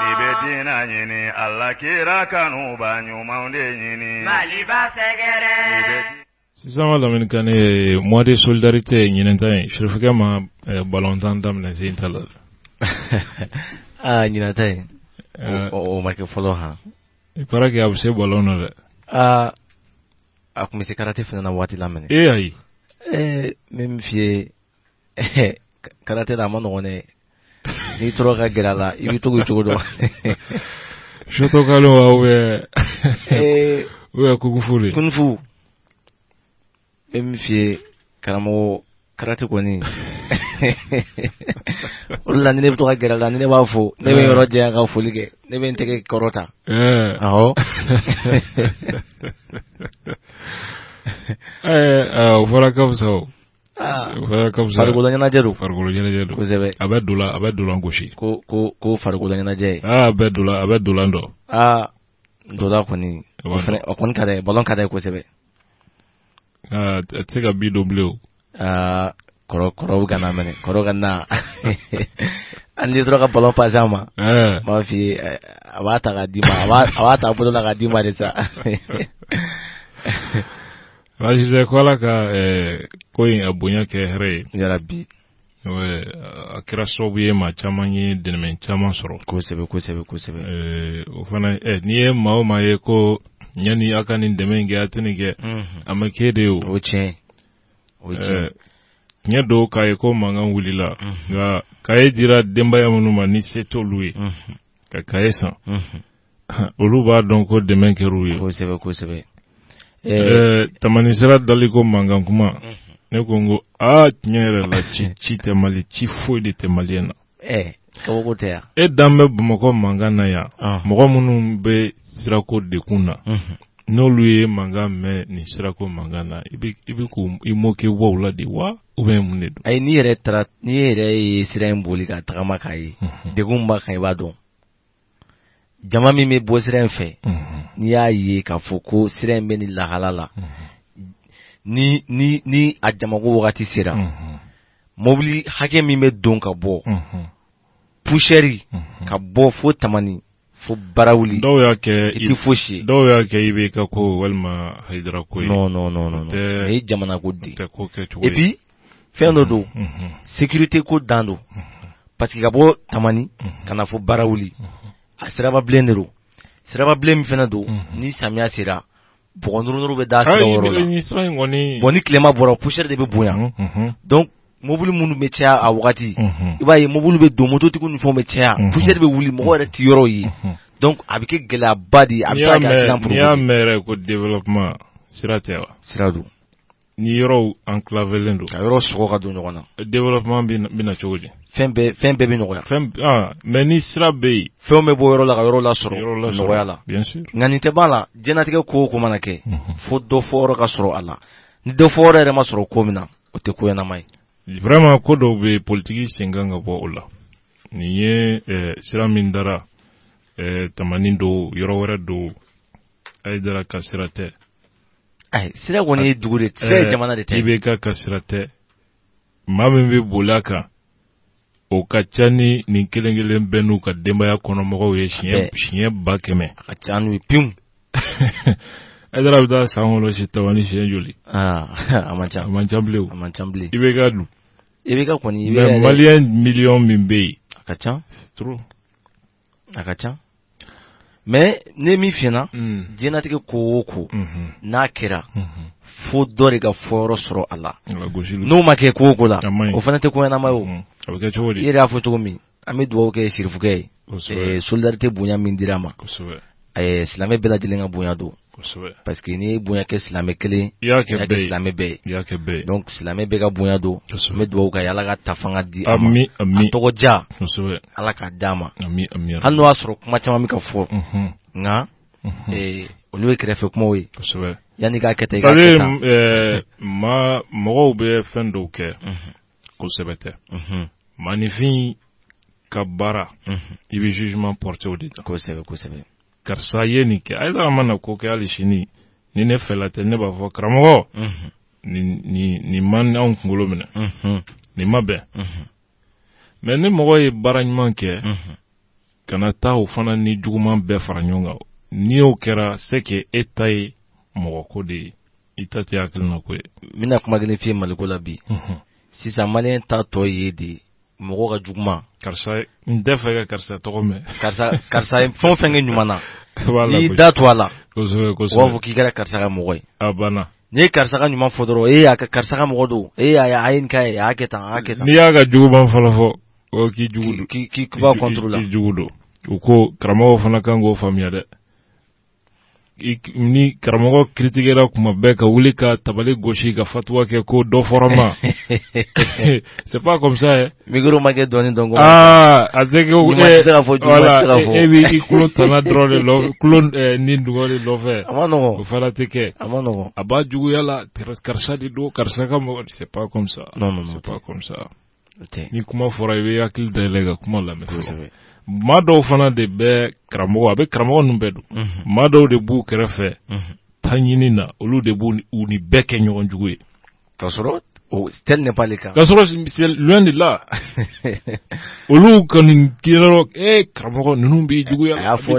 Dibe dina nyini Allah kira kanu banyu maunde nyini mali basegere sisan ma lamini kan ne mois de solidarité ɲinɛn ta ye surifukɛ ma balontan daminɛ sen ta la ɲinɛn ta ye o ma kɛ fɔlɔ han il paraît que a bɛ se ballon na dɛ a tun bɛ se karate fana na waati la minɛ ayi n bɛ min f'i ye karate la a ma nɔgɔn dɛ n'i tora ka gɛrɛ a la i bɛ to k'i cogo dɔn Shotokalon wa ou bien Kung-Fu Kung-Fu M.F. karamɔgɔ karate kɔni o la ni ne bɛ to ka gɛrɛ la ni ne b'a fɔ ne bɛ yɔrɔ jɛya ka foli kɛ ne bɛ n tɛgɛ kɔrɔta awɔ o fɔra ka fisa o farikolo ɲɛnajɛ don kosɛbɛ a bɛ dolan gosi ko farikolo ɲɛnajɛ a bɛ dolan dɔ dola kɔni o kɔni ka dɛ ballon ka dɛ kosɛbɛ a tɛ se ka bi don bilen o kɔrɔ gana mɛnɛ kɔrɔ ka na an ni tora ka ballon passer a ma m'a f'i ye a b'a ta ka d'i ma a b'a ta bolo la ka d'i ma de sa Sisan ko Ala ka ko in a bonya kɛ hɛrɛ ye yarabi a kɛra sababu ye maa caman ye dɛmɛ caman sɔrɔ kosɛbɛ o fana n'i ye maa o maa ye ko yani a ka nin dɛmɛ in kɛ a tɛ nin kɛ a ma kɛ de o tiɲɛ tiɲɛ do k'a ye ko mankan wulila nka k'a ye dira denbaya minnu ma ni se t'olu ye ka k'a ye san olu b'a dɔn ko dɛmɛ kɛr'u ye kosɛbɛ tamani sera dali ko mankan kuma ne ko n ko tiɲɛ yɛrɛ la ci tɛ Mali ci foyi de tɛ maliyɛn na kabako tɛ yan e dan bɛ Bamakɔ mankan na yan mɔgɔ minnu bɛ sirako dekun na n'olu ye mankan mɛn nin sirako mankan na i bɛ k'i moke bɔ o la de wa ou bien mun de don ayi n'i yɛrɛ ye sira in boli ka tagama k'a ye dekun b'a kan i b'a dɔn jama min bɛ bɔ sira in fɛ n'i y'a ye k'a fɔ ko sira in bɛ nin lahala la ni a jamako wagati sera mobili hakɛ min bɛ don ka bɔ poussière ka bɔ fo tamani fo barawuli dɔw y'a kɛ i tɛ fosi dɔw y'a kɛ i bɛ ka ko walima Hayidara ko ye non ni jamana ko di et puis fɛn dɔ don sécurité ko dan don parce que ka bɔ tamani ka na fo barawuli a siraba bilen de don siraba bilen min fana don ni samiya sera bɔgɔ nɔrɔ bɛ da sira yɔrɔ la bon ni tilema bɔra poussière de bɛ bonya donc mobili minnu bɛ caya a wagati i b'a ye mobili bɛ don mototigiw ni fɛnw bɛ caya poussière bɛ wuli mɔgɔ yɛrɛ ti yɔrɔ ye donc a bɛ kɛ gɛlɛyaba de ye a bɛ se ka kɛ accident n'i y'a mɛn yɛrɛ ko développement sira tɛ wa sira don ni yɔrɔw enclavelen don ka yɔrɔ sɔgɔ ka don ɲɔgɔn na développement bɛna cogo di fɛn bɛɛ bɛ nɔgɔya mais ni sira bɛ yen fɛnw bɛ bɔ yɔrɔ la ka yɔrɔ lasɔrɔ nɔgɔya la bien sûr nka nin tɛ ban la diɲɛlatigɛ ko o ko mana kɛ fo dɔ fɔ yɔrɔ ka sɔrɔ a la ni dɔ fɔ yɔrɔ yɛrɛ ma sɔrɔ ko min na o tɛ ko ɲɛnama ye vraiment ko dɔw bɛ politiki sen kan ka bɔ o la nin ye sira min dara tamani do yɔrɔ wɛrɛ do Hayidara ka sira tɛ sira kɔni ye dugu de sira ye jamana de tɛ IBK ka sira tɛ maa min bɛ boli a kan o ka ca ni nin kelen bɛɛ n'u ka denbaya kɔnɔ mɔgɔw ye siɲɛ 100,000 a ka ca n'u ye pewu Aïdara bɛ taa san kɔnɔ si tawani siɲɛ joli a man ca a man ca bilen a man ca bilen i bɛ ka dun i bɛ ka kɔni i bɛ mais maliyɛn miliyɔn min bɛ yen a ka ca c'est trop a ka ca mais ne min fiɲɛna diɲɛnatigɛ ko o ko n'a kɛra fo dɔ de ka fɔyɔrɔ sɔrɔ a la n'o ma kɛ ko o ko la o fana tɛ ko ɲɛnama ye o a bɛ kɛ cogo di i yɛrɛ y'a fɔ cogo min an bɛ dugawu kɛ sirifukɛ ye solidarité bonya min dira a ma silamɛ bɛɛ lajɛlen ka bonya don parce que n'i ye bonya kɛ silamɛ kelen i y'a kɛ silamɛ bɛɛ ye donc silamɛ bɛɛ ka bonya don n bɛ dugawu kɛ Ala ka ta fanga di a ma a tɔgɔ diya Ala k'a d'a ma hali n'o y'a sɔrɔ kuma caman bɛ ka fɔ nka olu ye kɛrɛfɛ kumaw ye yanni k'a kɛ tan i k'a kɛ tan mɔgɔw bɛ fɛn dɔw kɛ kosɛbɛ tɛ maanifin ka baara i bɛ jugement porter o de kan kosɛbɛ karisa ye nin kɛ Aïdara mana ko kɛ hali sini ni ne fɛla tɛ ne b'a fɔ karamɔgɔ nin man anw kunkolo minɛ nin ma bɛn mais ni mɔgɔ ye baara ɲuman kɛ kana taa o fana ni juguman bɛɛ fara ɲɔgɔn kan ni y'o kɛra c'est que e ta ye mɔgɔ ko de ye i ta tɛ hakilina ko ye n bɛna kuma kelen f'i ye Maliko la bi sisan maliyɛn ta tɔ ye de mɔgɔ ka juguman karisa n tɛ fɛ ka karisa tɔgɔ mɛn karisa ye fɛn o fɛn kɛ ɲuman na n'i da to a la u b'a fɔ k'i kɛra karisa ka mɔgɔ ye a banna n'i ye karisa ka ɲuman fɔ dɔrɔn a ka karisa ka mɔgɔ don a ye nin kɛ a y'a kɛ tan n'i y'a ka juguman fɔlɔ fɔ o k'i jugu don k'i b'a contrôle la k'i jugu don u ko karamɔgɔw fana kan k'o faamuya dɛ ni karamɔgɔ critiquera kuma bɛɛ ka wuli ka tabali gosi ka fatuwa kɛ ko dɔ fɔra ma c'est pas comme ça micro ma kɛ dɔɔni dɔn a tɛ kɛ voilà e b'i kulo tana dɔrɔn de lɔ kulo ni dugɔ de nɔfɛ a ma nɔgɔn o fana tɛ kɛ a ma nɔgɔn a b'a juguya la karisa de don karisa ka mɔgɔ c'est pas comme ça c'est pas comme ça ni kuma fɔra i bɛ hakili dayɛlɛ ka kuma lamɛn fɔlɔ maa dɔw fana de bɛ karamɔgɔ a bɛ karamɔgɔ ninnu bɛɛ don maa dɔw de b'u kɛrɛfɛ ta ɲini na olu de b'u ni bɛɛ kɛ ɲɔgɔn jugu ye k'a sɔrɔ tel n'est pas le cas k'a sɔrɔ c'est loin de là olu kɔni kɛra karamɔgɔ ninnu b'i juguya a y'a fɔ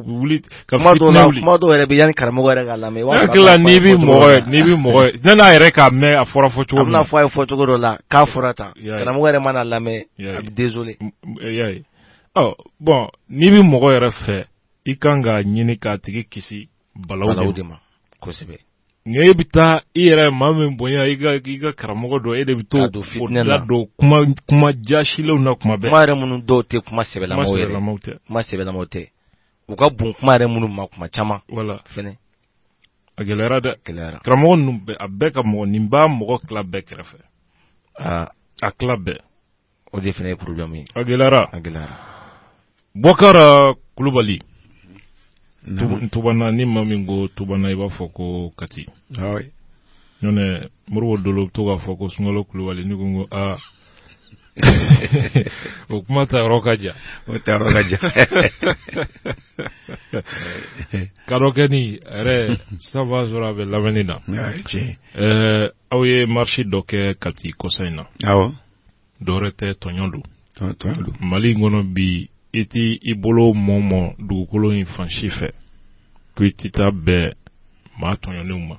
wuli ka kuma dɔw yɛrɛ bɛ yanni karamɔgɔ yɛrɛ k'a lamɛn hakili n'i bɛ mɔgɔ ye n'a yɛrɛ k'a mɛn a fɔra fɔ cogo min na a bɛna fɔ a ye fɔ cogo dɔ la k'a fɔra tan karamɔgɔ yɛrɛ mana lamɛn a bɛ désolé y'a ye bon n'i bɛ mɔgɔ yɛrɛ fɛ i kan k'a ɲini k'a tigi kisi balaw de ma kosɛbɛ nka e bɛ taa i yɛrɛ maa min bonya i ka karamɔgɔ dɔ e de bɛ to da don kuma jasilenw na kuma bɛɛ kuma yɛrɛ minnu dɔw tɛ kuma sɛbɛlamaw tɛ u ka bon kuma yɛrɛ minnu ma kuma caman voilà fɛnɛ a gɛlɛyara dɛ karamɔgɔ ninnu bɛɛ a bɛɛ ka mɔgɔ nin b'a mɔgɔ tila bɛɛ kɛrɛfɛ a tila bɛɛ o de fɛnɛ ye problème ye a gɛlɛyara Boubacar Kulubali Tubana ni maa min ko Tubana i b'a fɔ ko Kati ɲɔnɛ Moribo Dolo bɛ to k'a fɔ ko Sunkalo Kulubali ne ko n ko o kuma ta yɔrɔ ka jan Kadɔkɛni yɛrɛ sisan b'a sɔrɔ a bɛ lamɛnni na aw ye marche dɔ kɛ Kati kɔsa in na dɔwɛrɛ tɛ tɔɲɔ don Mali in kɔnɔ bi i t'i i bolo mɔ dugukolo in fan si fɛ ko i tɛ taa bɛn maa tɔɲɔlenw ma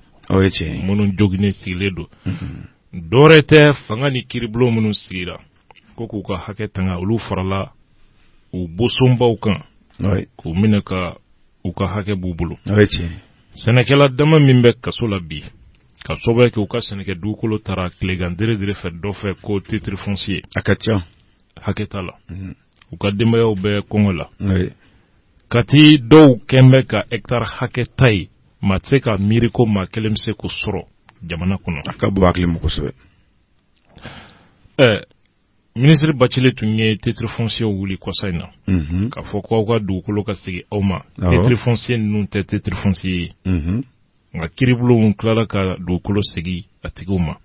minnu joginnen sigilen don dɔwɛrɛ tɛ fanga ni kiiribulon minnu sigira ko k'u ka hakɛ tanga olu farala u bosonbaw kan k'u minɛ ka u ka hakɛ b'u bolo sɛnɛkɛla dama min bɛ kaso la bi ka sababu kɛ u ka sɛnɛkɛ dugukolo taara tilegan dere fɛ dɔ fɛ ko titre foncier a ka ca hakɛ t'a la u ka denbayaw bɛ kɔngɔ la Kati dɔw kɛn bɛ ka hectare hakɛ ta ye maa tɛ se ka miiri ko maa kelen bɛ se k'o sɔrɔ jamana kɔnɔ a ka bon hakili ma kosɛbɛ ministre Bacile tun ye titre foncier wuli kɔsa in na k'a fɔ ko aw ka dugukolo ka segin aw ma titre foncier ninnu tɛ titre foncier ye nka kiiribulon tilala ka dugukolo segin a tigiw ma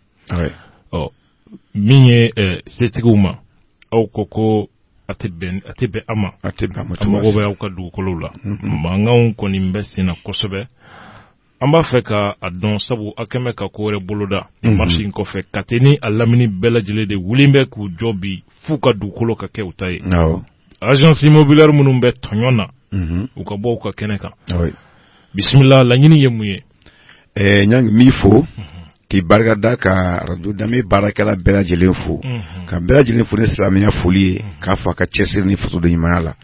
min ye setigiw ma aw ko a tɛ bɛn a ma a mago bɛ aw ka dugukolo la mankanw kɔni bɛ sen na kosɛbɛ an b'a fɛ ka a dɔn sabu a kɛn bɛ ka ko wɛrɛ boloda marche in kɔfɛ Kati ni a lamini bɛɛ lajɛlen de wulen bɛ k'u jɔ bi f'u ka dugukolo ka kɛ u ta ye agence immobilière minnu bɛ tɔɲɔ na u ka bɔ u ka kɛnɛ kan bismillah laɲini ye mun ye nyang mi fo ki barga da ka radio dame barakala bɛɛ lajɛlen fo ka bɛɛ lajɛlen fo ni silamɛya foli ye k'a fɔ a ka cɛsiri ni fasoden ɲumanya la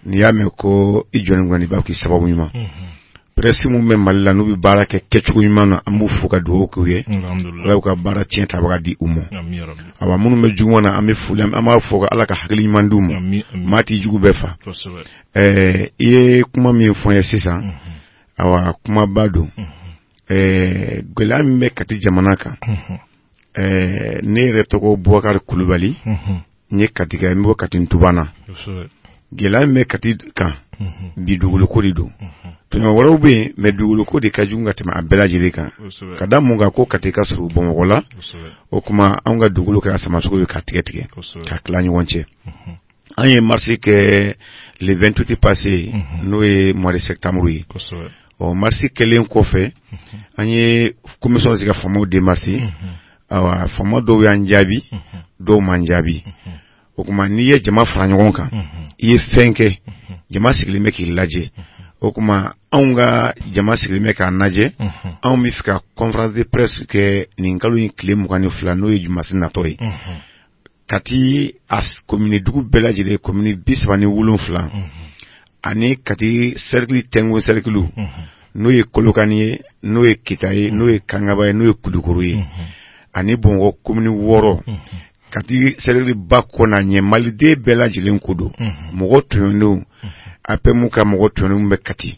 ni y'a mɛn ko i jɔnni kɔni b'a k'i sababu ɲuman presse mun bɛ Mali la n'u bɛ baara kɛ kɛcogo ɲuman na an b'u fo ka dugawu k'u ye Ala y'u ka baara tiɲɛ tabaga di u ma awa minnu bɛ juguman na an bɛ foli an b'a fɔ Ala ka hakili ɲuman d'u ma maa t'i jugu bɛɛ fa i ye kuma min fɔ n ye sisan awa kumaba don gɛlɛya min bɛ Kati jamana kan ne yɛrɛ tɔgɔ Bubakari Kulubali n ye Katikɛ n bɛ Kati Ntubana gɛlɛya min bɛ Kati kan bi dugukolo de don tuma wɛrɛw bɛ yen mais dugukolo de ka jugu ka tɛmɛ a bɛɛ lajɛlen kan ka da mun kan ko Kati ka surun Bamakɔ la o kuma anw ka dugukolo kɛra samasogo ye ka tigɛ ka tila ɲɔgɔn cɛ an ye marché kɛ le 28 passé n'o ye mois de septembre ye marché kɛlen kɔfɛ an ye commission sigi ka famaw démarché awa fama dɔw y'an jaabi dɔw man jaabi o kuma n'i ye jama fara ɲɔgɔn kan i ye fɛn kɛ jama sigilen bɛ k'i lajɛ o kuma anw ka jama sigilen bɛ k'an lajɛ anw bɛ fɛ ka conférence de presse kɛ nin kalo in tile 22 n'o ye jumasi natɔ ye Kati a commune dugu bɛɛ lajɛlen commune 37 ani Kati cercle Tengo cercle n'o ye Kolokani ye n'o ye Kita ye n'o ye Kangaba ye n'o ye Kulukoro ye ani Bamakɔ commune 6 Kati cercle ba kɔnɔ ɲɛ maliden bɛɛ lajɛlen ko don mɔgɔ tɔɲɔnnenw APM ka mɔgɔ tɔɲɔnnenw bɛ Kati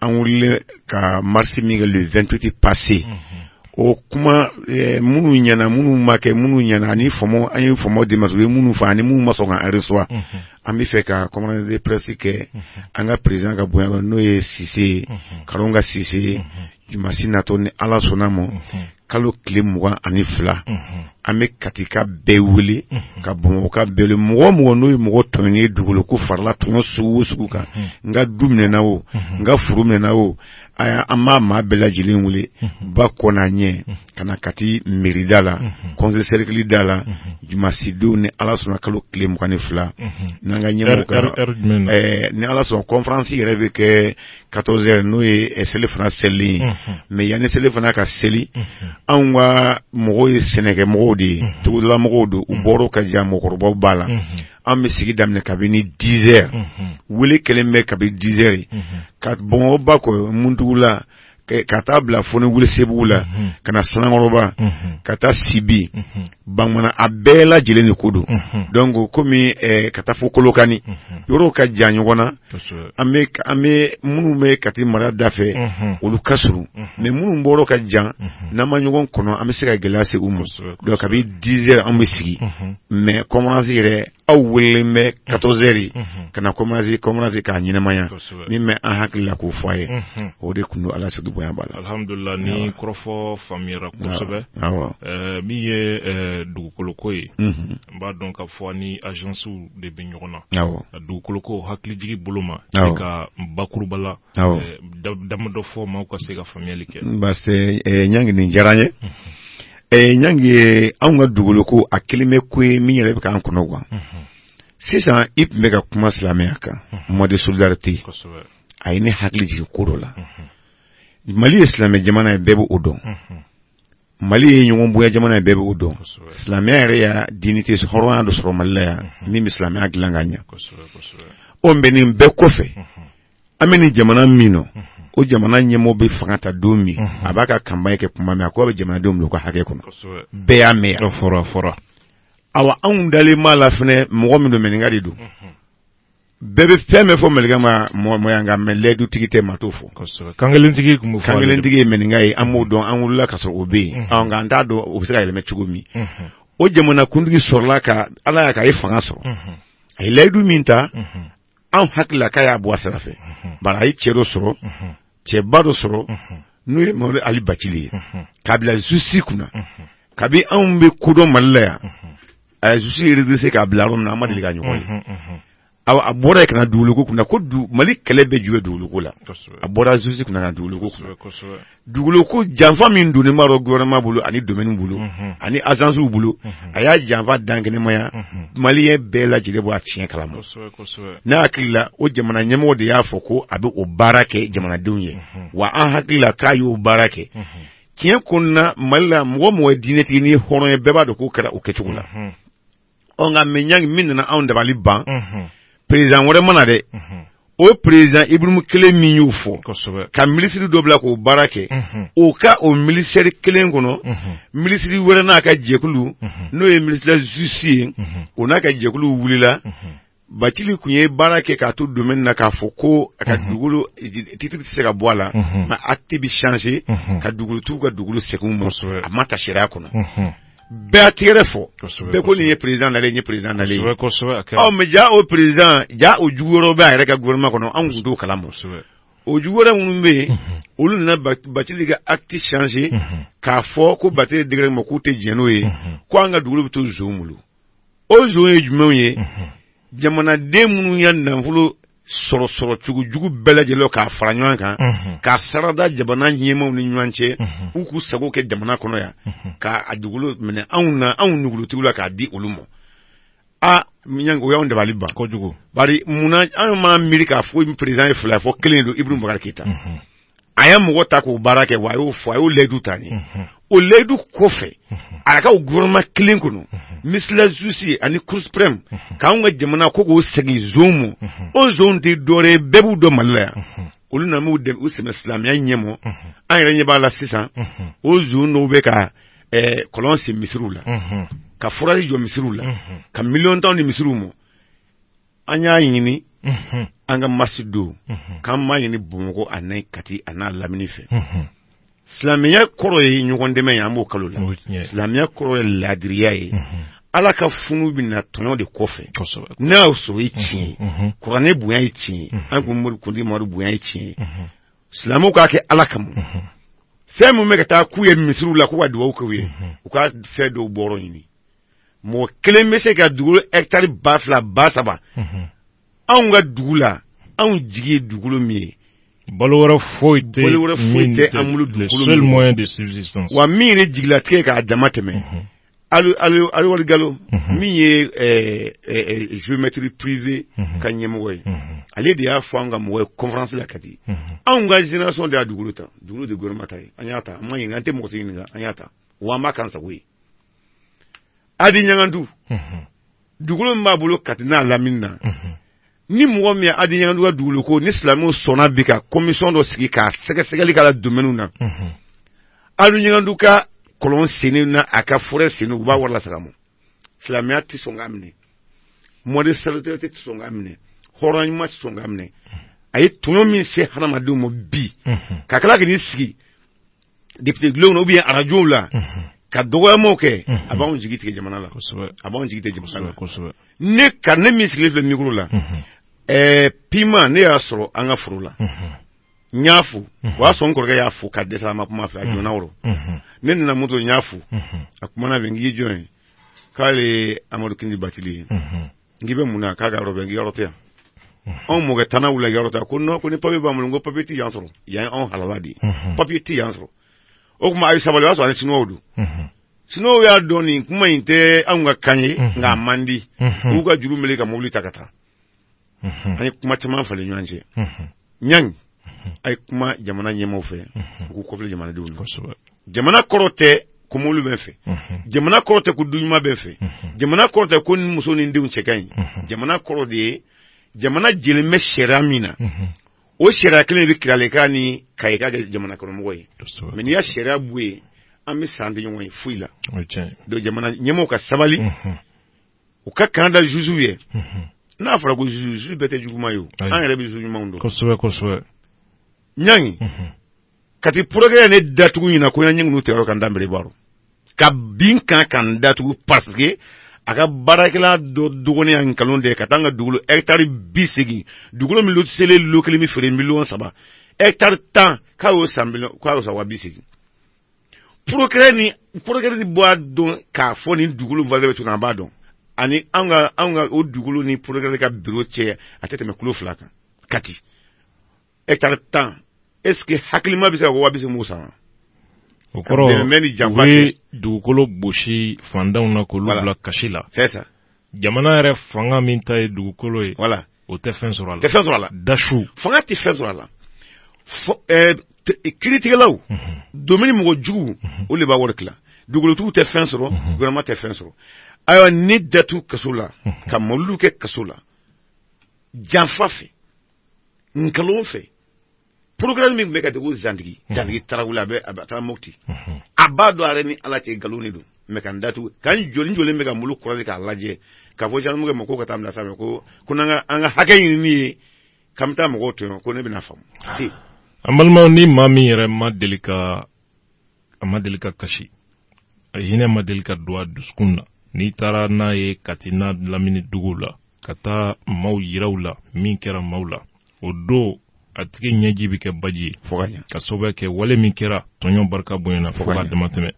an wulila ka marché min kɛ le 28 passé o kuma minnu ɲɛna minnu ma kɛ minnu ɲɛna ani famo an ye famo démarché ye minnu fa ani minnu ma sɔn ka recevoir an bɛ fɛ ka conférence de presse kɛ an ka président ka bonya n'o ye Sise Karonga Sise jumasi natɔ ni Ala sɔnna ma kalo tile 22 an bɛ Kati ka bɛɛ wele ka Bamakɔ ka bɛɛ wele mɔgɔ n'o ye mɔgɔ tɔɲɔnnen ye dugukolo ko farala tɔɲɔ sugu o sugu kan n ka du minɛna o n ka furu minɛna o an m'a maa bɛɛ lajɛlen wele ba kɔnɔ ɲɛ ka na Kati mairie da la conseil cercle da la jumasidenw ni Ala sɔnna kalo tile 22 n'an ka ɲɛmɔgɔ ni Ala sɔnna conférence yɛrɛ bɛ kɛ 14h n'o ye seli fana seli mais yanni seli fana ka seli anw ka mɔgɔw ye sɛnɛkɛ mɔgɔw de ye togodala mɔgɔw don u bɔr'o ka jan mɔgɔkɔrɔbaw b'a la an bɛ sigi daminɛ kabini 10h wele kelen bɛ kabini 10h ka Bamakɔ ba kɔ Muntugu la ka taa bila foni wuli Sebugu la ka na Sanakɔrɔba ka taa Sibi Bamana a bɛɛ lajɛlen de ko don donc komi ka taa fo Kolokani yɔrɔw ka jan ɲɔgɔn na an bɛ minnu bɛ Kati mara da fɛ olu ka surun mais minnu bɔr'o ka jan n'an ma ɲɔgɔn kɔnɔ an bɛ se ka gɛlɛya se u ma donc kabini 10h an bɛ sigi mais conférence yɛrɛ aw welelen bɛ 14h ka na conférence k'a ɲɛnamaya min bɛ an hakili la k'o fɔ a ye o de tun don Ala sigi bonya b'a la alhamdulillah ni kɔrɔfɔ faamuyara kosɛbɛ min ye dugukolo ko ye n b'a dɔn k'a fɔ ni agence de bɛ ɲɔgɔn na dugukolo ko hakilijigi bolo ma ka bakuruba la damadɔ fɔ maaw ka se ka faamuyali kɛ parce que ɲangi nin diyara n ye ɲangi anw ka dugukolo ko a kelen bɛ ko ye min yɛrɛ bɛ k'an kɔnɔ quoi sisan i tun bɛ ka kuma silamɛya kan mot de solidarité a ye ne hakili jigin ko dɔ la Mali ye silamɛ jamana ye bɛɛ bɛ o dɔn Mali ye ɲɔgɔn bonya jamana ye bɛɛ bɛ o dɔn silamɛya yɛrɛ ya dignité hɔrɔnya dɔ sɔrɔ Mali la yan min bɛ silamɛya dilan ka ɲɛ o bɛ nin bɛɛ kɔfɛ an bɛ nin jamana min nɔ o jamana ɲɛmɔgɔ bɛ fanga ta don min a b'a ka campagne kɛ kuma min a ko a bɛ jamanadenw bila u ka hakɛ kɔnɔ bɛɛ y'a mɛn yan fɔra awa anw dalen b'a la fɛnɛ mɔgɔ min don mɛninka de don bɛɛ bɛ fɛn bɛɛ fɔ mɛninka ma mɔgɔ yan nka mɛ lɛdutigi tɛ ma t'o fɔ kankelentigi kun bɛ fɔ kankelentigi ye mɛninka ye an b'o dɔn an wulila ka sɔrɔ o bɛ yen nka an t'a dɔn o bɛ se ka yɛlɛmɛ cogo min o jamanakuntigi sɔrɔla ka Ala y'a k'a ye fanga sɔrɔ a ye layidu min ta anw hakili la k'a y'a bɔ a sira fɛ bari a ye cɛ dɔ sɔrɔ cɛba dɔ sɔrɔ n'o ye Mamadu Ali Bacili ye k'a bila justice kunna kabi anw bɛ kodɔn Mali la yan a ye justice redressé k'a bila yɔrɔ min na an ma deli ka ɲɔgɔn ye a bɔra kana dugukolo kunna ko Mali kɛlɛ bɛ juwe dugukolo la a bɔra Zuzi kunna dugukolo kunna dugukolo janfa min donni maro gouvernement bolo ani domaine bolo ani agence bolo a y'a janfa dankenemaya Malien bɛɛ lajɛlen bɔ a tiɲɛ kalama n'a hakili la o jamana ɲɛmɔgɔ de y'a fɔ ko a bɛ o baara kɛ jamanadenw ye wa an hakili la k'a y'o baara kɛ tiɲɛ kɔnɔna Mali la mɔgɔ diinɛtigi ni hɔrɔn ye bɛɛ b'a dɔn k'o kɛra o kɛcogo la nka mɛ ɲangi min nana anw dabali ban président wɛrɛ mana dɛ o président Ibrahim kelen min y'o fɔ ka ministre dɔ bila k'o baara kɛ o ka o ministère kelen kɔnɔ ministre wɛrɛ n'a ka jɛkulu n'o ye ministère justice ye o n'a ka jɛkulu wulila Bathily kun ye baara kɛ k'a to domaine na k'a fɔ ko a ka dugukolo titre tɛ se ka bɔ a la nka acte bɛ changer ka dugukolotigiw ka dugukolo segin ma a ma ta sariya kɔnɔ bɛɛ a tigɛrɛ fɔ bɛɛ ko nin ye président nalen nin ye président nalen mɛ ja o président ja o jugu wɛrɛw bɛ a yɛrɛ ka gouvernement kɔnɔ anw tun t'o kalama o jugu wɛrɛ minnu bɛ yen olu nana Bathily ka acte changer k'a fɔ ko Bathily dɛgɛrɛ ma k'u tɛ diɲɛ n'o ye ko an ka dugukolo bɛ to zon bolo o zon ye jumɛnw ye jamanaden minnu ya nafolo sɔrɔ cogo jugu bɛɛ lajɛlen k'a fara ɲɔgɔn kan k'a sarada jamana ɲɛmaaw ni ɲɔgɔn cɛ u k'u sago kɛ jamana kɔnɔ yan k'a dugukolo minɛ anw nugulutigiw la k'a di olu ma o y'anw dabali ban kojugu bari munna an ma miiri k'a fɔ président ye fila fɔ kelen don Ibrahim Boubacar Keïta a ye mɔgɔ ta k'o baara kɛ wa a y'o fɔ a y'o layidu ta ni o layidu kɔfɛ a ka o gouvernement kelen kɔnɔ ministre de la justice ani cour suprême k'anw ka jamana ko k'o segin zon ma o zon tɛ dɔwɛrɛ ye bɛɛ b'u dɔn Mali la yan olu nana u sɛmɛ silamɛya ɲɛmɔ an yɛrɛ ɲɛ b'a la sisan o zon dɔw bɛ ka kɔlɔn sen misiriw la ka forage jɔ misiriw la ka miliyɔn tan di misiriw ma an y'a ɲini an ka masido k'an m'a ɲini Bamakɔ ani Kati a n'a Lamini fɛ silamɛya kɔrɔ ye ɲɔgɔn dɛmɛ ye an b'o kalo la silamɛya kɔrɔ ye laadiriya ye Ala ka funu bɛ na tɔɲɔ de kɔfɛ n'a y'a sɔrɔ ye tiɲɛ ye kuranɛ bonya ye tiɲɛ ye an kun kuntigi Mamadu bonya ye tiɲɛ ye silamɛw k'a kɛ Ala kama fɛn min bɛ ka taa k'u ye misiriw la k'u ka dugawu k'u ye u ka fɛn dɔw bɔrɔ ɲini mɔgɔ kelen bɛ se ka dugukolo hectare 2000 3000 anw ka dugu la anw jigi ye dugukolo min ye balo wɛrɛ foyi tɛ an bolo dugukolo seul moyen de subsistance wa min ye jigilatigɛ k'a dama tɛmɛ Aliwali Gallo min ye géométrie privée ka ɲɛmɔgɔ ye ale de y'a fɔ an ka mɔgɔ ye conférence la Kati anw ka génération de y'a dugukolo ta dugukolo de gouvernement ta ye an y'a ta an ma ɲininka an tɛ mɔgɔ si ɲininka an y'a ta wa an b'a k'an sago ye Adi Ɲagandu dugukolo min b'a bolo Kati n'a Lamini na ni mɔgɔ min ye Adi Ɲagandu ka dugukolo ko ni silamɛw sɔnna bi ka commission dɔ sigi k'a sɛgɛsɛgɛli k'a la domaine na Adi Ɲagandu ka kɔlɔn senni na a ka forêt senni u b'a wari lasaka ma silamɛya tɛ sɔn k'a minɛ mɔden salutaire tɛ sɔn k'a minɛ hɔrɔn ɲuman tɛ sɔn k'a minɛ a ye tɔɲɔ min se hadamadenw ma bi ka tila k'i sigi député bulon na ou bien arajow la ka dɔgɔyamaw kɛ a b'anw jigi tigɛ jamana la a b'anw jigi tigɛ jamana la ne min sigilen filɛ micro la piment ne y'a sɔrɔ an ka foro la n y'a fo o y'a sɔrɔ n kɔrɔkɛ y'a fo ka dɛsɛ a ma kuma fɛ a jɔnna wɔrɔ ne nana moto n y'a fo a kumana fɛ n k'i jɔn ye k'ale Amadu Kindi Bathily ye n k'i bɛ mun na k'a ka yɔrɔ bɛ n k'i yɔrɔ tɛ yan anw mɔkɛ tanna wula yɔrɔ tɛ ko non ko ni papier b'an bolo n ko papier tɛ yan sɔrɔ yan anw halala de ye papier tɛ yan sɔrɔ o kuma a ye sabali o y'a sɔrɔ ani siniwaw don siniwaw y'a dɔn nin kuma in tɛ anw ka kan ye nka a man di u ka juru mele ka mobili ta ka taa an ye kuma caman falen ɲɔgɔn cɛ ɲangi a ye kuma jamana ɲɛmaaw fɛ u k'u kɔfile jamanadenw na jamana kɔrɔ tɛ ko mobili bɛ fɛ jamana kɔrɔ tɛ ko duɲuman bɛ fɛ jamana kɔrɔ tɛ ko muso ni denw cɛ ka ɲi jamana kɔrɔ de ye jamana jɛlen bɛ sariya min na o sariya kelen bɛ kiralekan ni kayika kɛ jamana kɔnɔmɔgɔ ye mɛ n'i y'a sariya bɔ yen an bɛ san tɛ ɲɔgɔn ye foyi la donc jamana ɲɛmaaw ka sabali u ka kan da juges ye n'a fɔra ko juges bɛɛ tɛ juguman ye o an yɛrɛ bɛ juges ɲumanw dɔn kosɛbɛ ɲangi Kati progrès ne datugu ɲina ko ɲangi n'u tɛyɔrɔ kan danbere baro ka bin kan datugu parce que a ka baarakɛla dɔ dɔgɔnin a nkalon de ka taa an ka dugukolo hectare 80 dugukolo min lotiselen lo kelen min feere miliyɔn 3 hectare 10 k'a y'o san 80 progrès ni bɔ a dɔn k'a fɔ nin dugukolo valeur bɛ cogo an b'a dɔn ani anga o dugulu ni programme ka bureau cɛ a tɛ tɛmɛ kulo 2 kan kati hectare 10 est ce que hakilima bɛ se ka wa bɛ se musa o kɔrɔ u ye dugukolo gosi fandanw na k'olu bila kasi la c'est ça jamana yɛrɛ fanga min ta ye dugukolo ye voilà o tɛ fɛn sɔrɔ a la tɛ fɛn sɔrɔ a la dasu fanga tɛ fɛn sɔrɔ a la kiiritigɛlaw domaine mɔgɔ jugu o de b'a wari tila dugukolotigiw tɛ fɛn sɔrɔ gouvernement tɛ fɛn sɔrɔ ayiwa ni datu kaso la ka mawuludu kɛ kaso la janfa fɛ nkalon fɛ programme min bɛ ka dego zandigi tarawele a taara mɔkti a b'a dɔn a yɛrɛ ni ala cɛ nkalon de don mɛ kan datu kan jɔlen bɛ ka mulu kɔrɔlen k'a lajɛ k'a fɔ janmukɛ ma ko ka taa bila sanfɛ ko an ka hakɛ ɲini ye k'an bɛ taa mɔgɔw to yen ko ne bɛna faamu an balimaw ni maa min yɛrɛ ma deli ka kasi a hinɛ ma deli ka don a dusukun na n'i taara n'a ye katina lamini dugu la ka taa maaw yiraw la min kɛra maaw la o don a tigi ɲɛji bɛ kɛ baji ye ka sababu kɛ wale min kɛra tɔɲɔ barika bonyana fo k'a dama tɛmɛ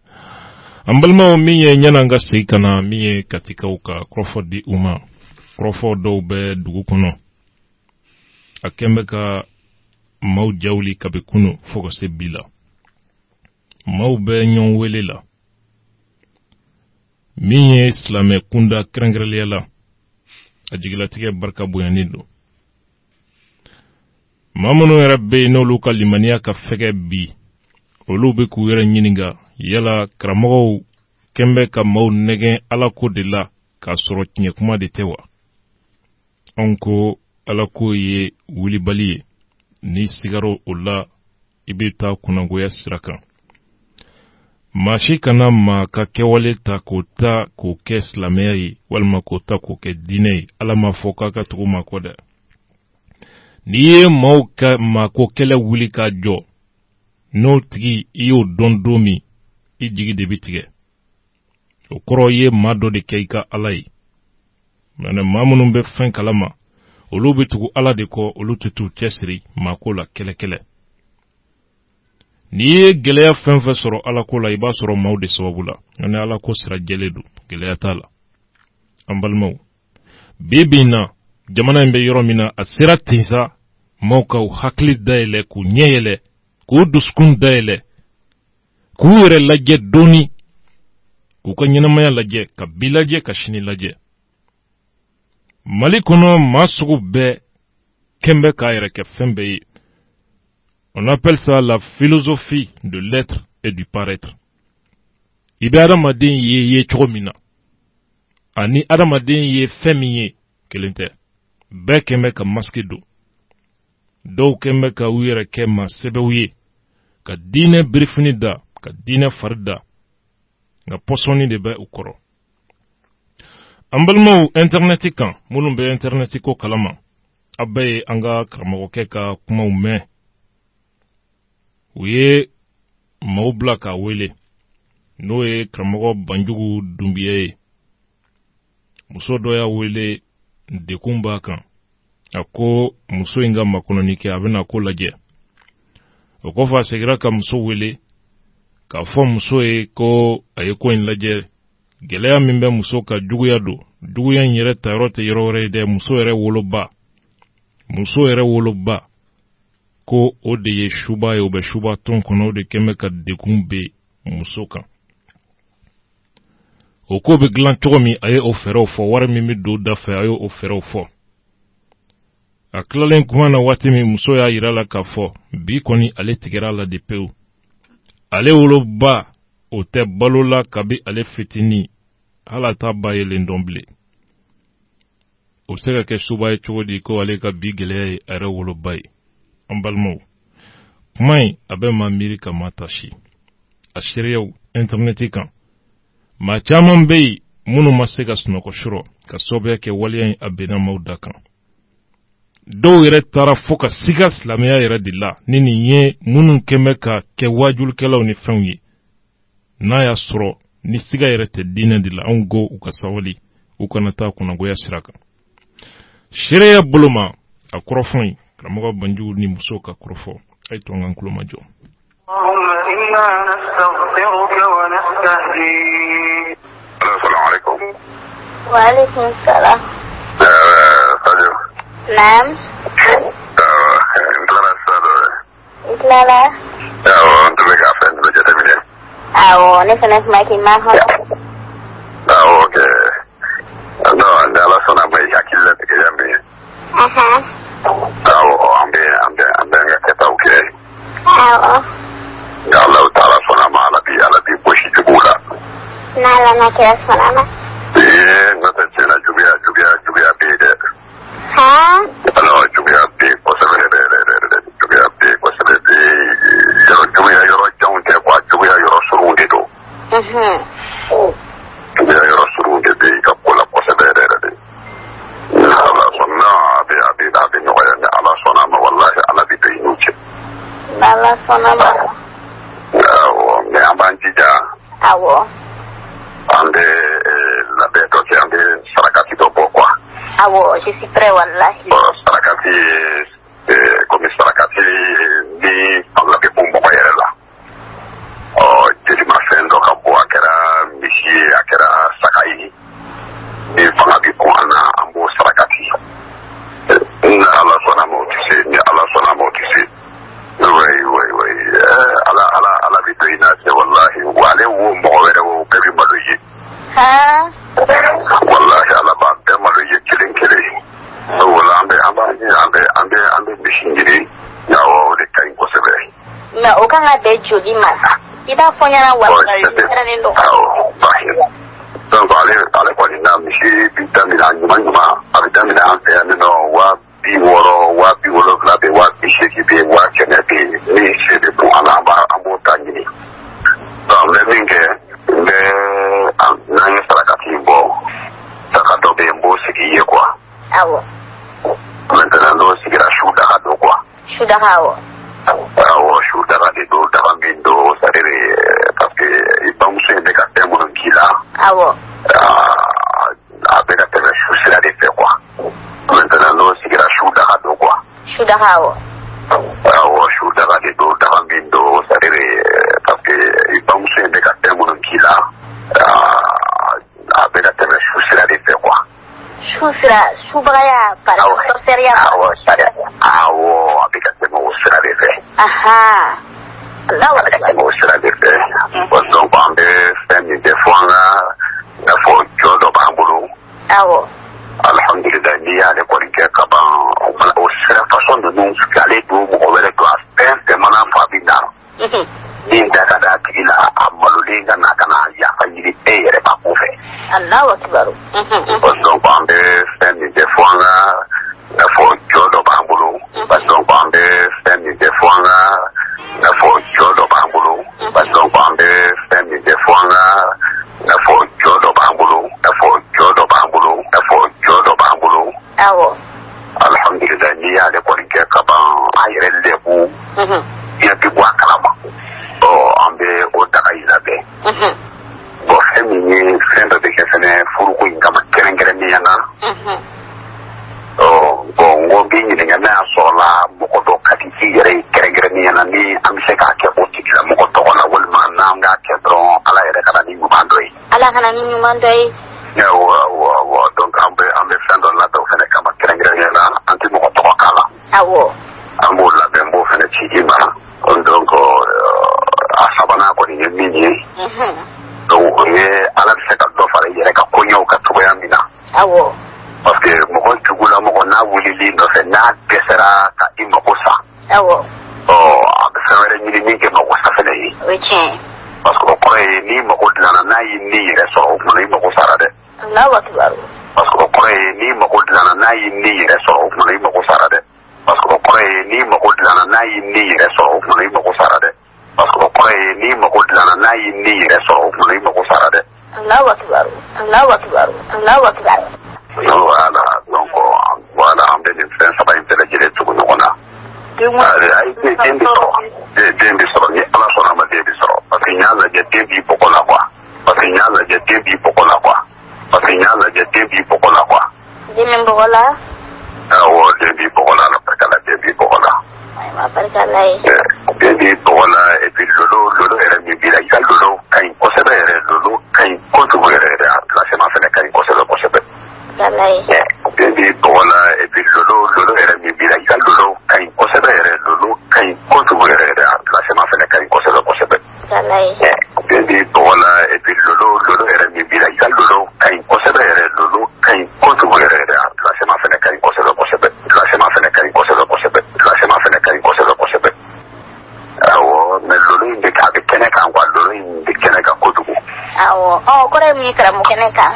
an balimaw min ye ɲɛna ka segin ka na min ye katikaw ka kɔrɔfɔ di u ma kɔrɔfɔ dɔw bɛ dugu kɔnɔ a kɛn bɛ ka maaw jawuli kabi kunu fo ka se bi la maaw bɛ ɲɔgɔn wele la min ye silamɛ kunda kɛrɛnkɛrɛnliya la a jigilatigɛ barika bonyanen don maa minnu yɛrɛ bɛ yen n'olu ka limaniya ka fɛgɛ bi olu bɛ k'u yɛrɛ ɲininka yala karamɔgɔw kɛn bɛ ka maaw nɛgɛn ala ko de la k'a sɔrɔ tiɲɛ kuma de tɛ wa anw ko ala ko ye wulibali ye n'i sigaro o la i bɛ taa kunnangoya sira kan maa si kana maa ka kɛwale ta k'o kɛ silamɛya ye walima k'o ta k'o kɛ diinɛ ye ala ma fɔ k'a ka tugu maa kɔ dɛ n'i ye maaw ka maako kɛlɛ wuli k'a jɔ n'o tigi i y'o dɔn don min i jigi de bɛ tigɛ o kɔrɔ ye maa dɔ de kɛ i ka ala ye mɛ maa minnu bɛ fɛn kalama olu bɛ tugu ala de kɔ olu tɛ t'u cɛsiri maako la kɛlɛ n'i ye gɛlɛya fɛn fɛn sɔrɔ ala ko la i b'a sɔrɔ maaw de sababu la ani ala ko sira jɛlen don gɛlɛya t'a la an balimaw bi na jamana in bɛ yɔrɔ min na a sera ten sa maaw ka hakili dayɛlɛ k'u ɲɛ yɛlɛ k'u dusukun dayɛlɛ k'u yɛrɛ lajɛ dɔɔni k'u ka ɲɛnamaya lajɛ ka bi lajɛ ka sini lajɛ mali kɔnɔ maa sugu bɛɛ kɛn bɛ k'a yɛrɛ kɛ fɛn bɛɛ ye on appelle ça la philosophie de l'être et du paraître i bɛ adamaden ye cogo min na ani adamaden ye fɛn min ye kelen tɛ bɛɛ kɛn bɛ ka masque don dɔw kɛn bɛ ka u yɛrɛ kɛ maa sɛbɛw ye ka diinɛ birifini da ka diinɛ fari da nka pɔsɔnni de bɛ u kɔrɔ an balimaw interneti kan minnu bɛ interneti ko kalama a bɛɛ ye an ka karamɔgɔkɛ ka kumaw mɛn u ye maaw bila k'a wele n'o ye karamɔgɔ banjugu dunbiya ye muso dɔ y'a wele dekun b'a kan a ko muso in ka makɔnɔni kɛ a bɛna ko lajɛ o kɔfɛ a segira ka muso wele k'a fɔ muso ye ko a ye ko in lajɛ gɛlɛya min bɛ muso ka juguya don juguya in yɛrɛ ta yɔrɔ tɛ yɔrɔ wɛrɛ ye dɛ muso yɛrɛ woloba ko o de ye suba ye o bɛ suba tɔn kɔnɔ o de kɛn bɛ ka dekun bɛ muso kan o ko bɛ dilan cogo min a ye o fɛɛrɛw fɔ wari min bɛ don da fɛ a ye o fɛɛrɛw fɔ a tilalen kuma na waati min muso y'a yira la k'a fɔ bi kɔni ale tigɛra la de pewu ale woloba o tɛ balo la kabi ale fitinin hala t'a ba yelen dɔn bilen o bɛ se ka kɛ suba ye cogo di ko ale ka bi gɛlɛya ye a yɛrɛ woloba ye an balimaw kuma in a bɛ maa miiri ka maa tasi a seereyaw interneti kan maa caman bɛ yen minnu ma se ka sunɔgɔ sɔrɔ ka sababuya kɛ waleya in a bɛnna maaw da kan dɔw yɛrɛ taara fo ka siga silamɛya yɛrɛ de la ni nin ye minnu kɛn bɛ ka kɛ wajulikɛlaw ni fɛnw ye n'a y'a sɔrɔ ni siga yɛrɛ tɛ diinɛ de la anw ko u ka sabali u kana taa kunnangoya sira kan seereya bolo ma a kɔrɔfɔ in karamɔgɔ banjugu ni muso ka kɔrɔfɔ a ye to an ka tulo majɔ Waalaikum salam. Sadio. Naam. Ndara Sado. Itlala. Ntumika fẹ́ nínú jẹ́ tẹ́mi dẹ́. Awo, ne fana kuma ki ma hɔ. Ok. Ni ala sɔnna ma i hakili latigɛ yan bi. An bɛ n ka kɛtaw kɛ. Nka Alahu taala sɔnna ma ala bi gosi juguw la. N'ala na kira sɔnna ma. N'o tɛ tiɲɛ na juguya bɛ yen dɛ. Juguya bɛ yen kosɛbɛ yɛrɛ juguya bɛ yen kosɛbɛ juguya yɔrɔ janw tɛ quoi juguya yɔrɔ suruw de don. Juguya yɔrɔ suruw de bɛ yen ka ko la kosɛbɛ yɛrɛ de. Ala sɔnna a bɛ nɔgɔya ni ala sɔnna ma walahi ala bɛ to i n'u cɛ. N'ala sɔnna ma. Awɔ mais an b'an jija. Awɔ. An bɛ labɛn dɔ kɛ an bɛ sarakati dɔ bɔ quoi. Awɔ, je suis prêt wallahi. Sarakati komi sarakati ni ala bɛ bɔ mɔgɔ yɛrɛ la. Jelimafɛn dɔ ka bɔ a kɛra misi ye a kɛra saga ye ni fanga bɛ bɔ an na an b'o sarakati. Ni ala sɔnna ma o tɛ se ni ala sɔnna ma o tɛ se. Ala bɛ to i n'a cɛ walahi wa ale wo mɔgɔ wɛrɛ o bɛɛ bɛ malo ye. Walahi ala b'a bɛɛ malo ye kelen kelen. O la an bɛ misi ɲini o de ka ɲi kosɛbɛ. Nka o kan ka bɛn joli ma i b'a fɔ ɲɛna walahi siranlen don. Donc ale kɔni na misi bi daminɛ ɲuman a bɛ daminɛ an fɛ yan nɔ 60,000 70,000 bɛ 80,000 bɛ 100,000 bɛ min se de bon an b'o ta ɲini. Donc n bɛ min kɛ n'an ye sarakati in bɔ daga dɔ bɛ yen n b'o sigi ye quoi. Awɔ. Maintenant n'o sigira su daga don quoi. Su daga awɔ. Awɔ su daga de don daga min don c'est à dire parce que i bamuso in bɛ ka fɛn minnu k'i la. Awɔ. A bɛ ka tɛmɛ su sira de fɛ quoi. Maintenant n'o sigira su daga don quoi. Su daga awɔ. Awɔ su daga de don daga min don c'est à dire parce que i bamuso in bɛ ka fɛn minnu k'i la a bɛ ka tɛmɛ su sira de fɛ quoi. Subagaya para sorceria. Awɔ a bɛ ka tɛmɛ o sira de fɛ. Allahu a bɛ ka tɛmɛ o sira de fɛ. Donc an bɛ fɛn min bɛ fɔ an ka i n'a fɔ jɔ dɔ b'an bolo. Awɔ. Alhamdulilayi n'i y'ale kɔni kɛ ka ban o sira façon ninnu ale don mɔgɔ wɛrɛ don a fɛn mana fɔ a bɛ na. Min da ka d'a tigi la a malolen ka na yafa ɲini e yɛrɛ b'a kun fɛ. Allahu akibaru. Donc an bɛ fɛn min bɛ fɔ an ka i n'a fɔ jɔ dɔ b'an bolo. Donc an bɛ fɛn min bɛ fɔ an ka i n'a fɔ jɔ dɔ b'an bolo. Donc an bɛ fɛn min bɛ fɔ an ka i n'a fɔ jɔ dɔ b'an bolo. I n'a fɔ jɔ dɔ b'an bolo. I n'a fɔ jɔ dɔ b'an bolo. Awɔ. Alhamdulilayi n'i y'ale kɔni kɛ ka ban an yɛrɛ lɛbu. Diɲɛ bɛ bɔ a kalama. An bɛ o daga in labɛn. Bon fɛn min ye fɛn dɔ bɛ kɛ fɛnɛ furuko in kama kɛrɛnkɛrɛnnenya na. Bon n ko n bɛ ɲininka n'a y'a sɔrɔla mɔgɔ dɔ ka di i yɛrɛ ye kɛrɛnkɛrɛnnenya na ni an bɛ se k'a kɛ o tigilamɔgɔ tɔgɔ la walima n'an k'a kɛ dɔrɔn ala yɛrɛ ka na ni ɲuman dɔ ye. Ala ka na ni ɲuman dɔ ye. Awɔ donc an bɛ fɛn dɔ labɛn o fɛnɛ kama kɛrɛnkɛrɛnnenya na an tɛ mɔgɔ tɔgɔ k'a la. Awɔ. An b'o labɛn n b'o fɛnɛ ci i ma. Donc a sabanan kɔni ye min ye. Donc o ye ala bɛ se ka dɔ fara i yɛrɛ ka koɲɛw ka cogoya min na. Awɔ. Parce que mɔgɔ jugula mɔgɔ n'a wulili nɔfɛ n'a dɛsɛra ka i mago sa. Awɔ. A bɛ fɛn wɛrɛ ɲini min kɛ mago sa fɛnɛ ye. O ye tiɲɛ. Parce que o kɔrɔ ye n'i mago dilanna n'a y'i ni yɛrɛ sɔrɔ o kumana i mago sara dɛ. Allahu akibaru. Parce que o kɔrɔ ye n'i mago dilanna n'a y'i ni yɛrɛ sɔrɔ o kumana i mago sara dɛ. Parce que o kɔrɔ ye n'i mago dilanna n'a y'i ni yɛrɛ sɔrɔ o kumana i mago sara dɛ. Parce que o kɔrɔ ye n'i mago dilanna n'a y'i ni yɛrɛ sɔrɔ o kumana i mago sara dɛ. Allahu akibaru. Allahu akibaru. Allahu akibaru. Voilà donc voilà an bɛ nin fɛn saba in bɛɛ lajɛlen tugu ɲɔgɔn na. Den bɛ sɔrɔ ni ala sɔnna a ma den bɛ sɔrɔ parce que n y'a lajɛ den b'i bɔgɔ la quoi. Parce que n y'a lajɛ den b'i bɔgɔ la quoi. Parce que n y'a lajɛ den b'i bɔgɔ la quoi. Den bɛ bɔgɔ la. Awɔ den b'i bɔgɔ la ala barika la den b'i bɔgɔ la. Ala barika la ye. Den b'i bɔgɔ la et puis lolo yɛrɛ min b'i la i ka lolo ka ɲi kosɛbɛ yɛrɛ lolo ka ɲi kojugu yɛrɛ yɛrɛ a placement fɛnɛ ka ɲi kosɛbɛ kosɛbɛ. Baby Bola, et puis Lolo era mi vida, y Lolo, cain cosa de Lolo, cain cosa de la semana fue cain cosa de cosa de. Baby Bola, et puis Lolo era mi vida, y Lolo, cain cosa de Lolo, cain cosa de la semana fue cain cosa de cosa de. La semana fue cain cosa de cosa de. La semana fue cain cosa de cosa de. Awo, me Lolo inde ka be keneka ngwa Lolo inde keneka kodugo. Awo, kore mi kra mo keneka.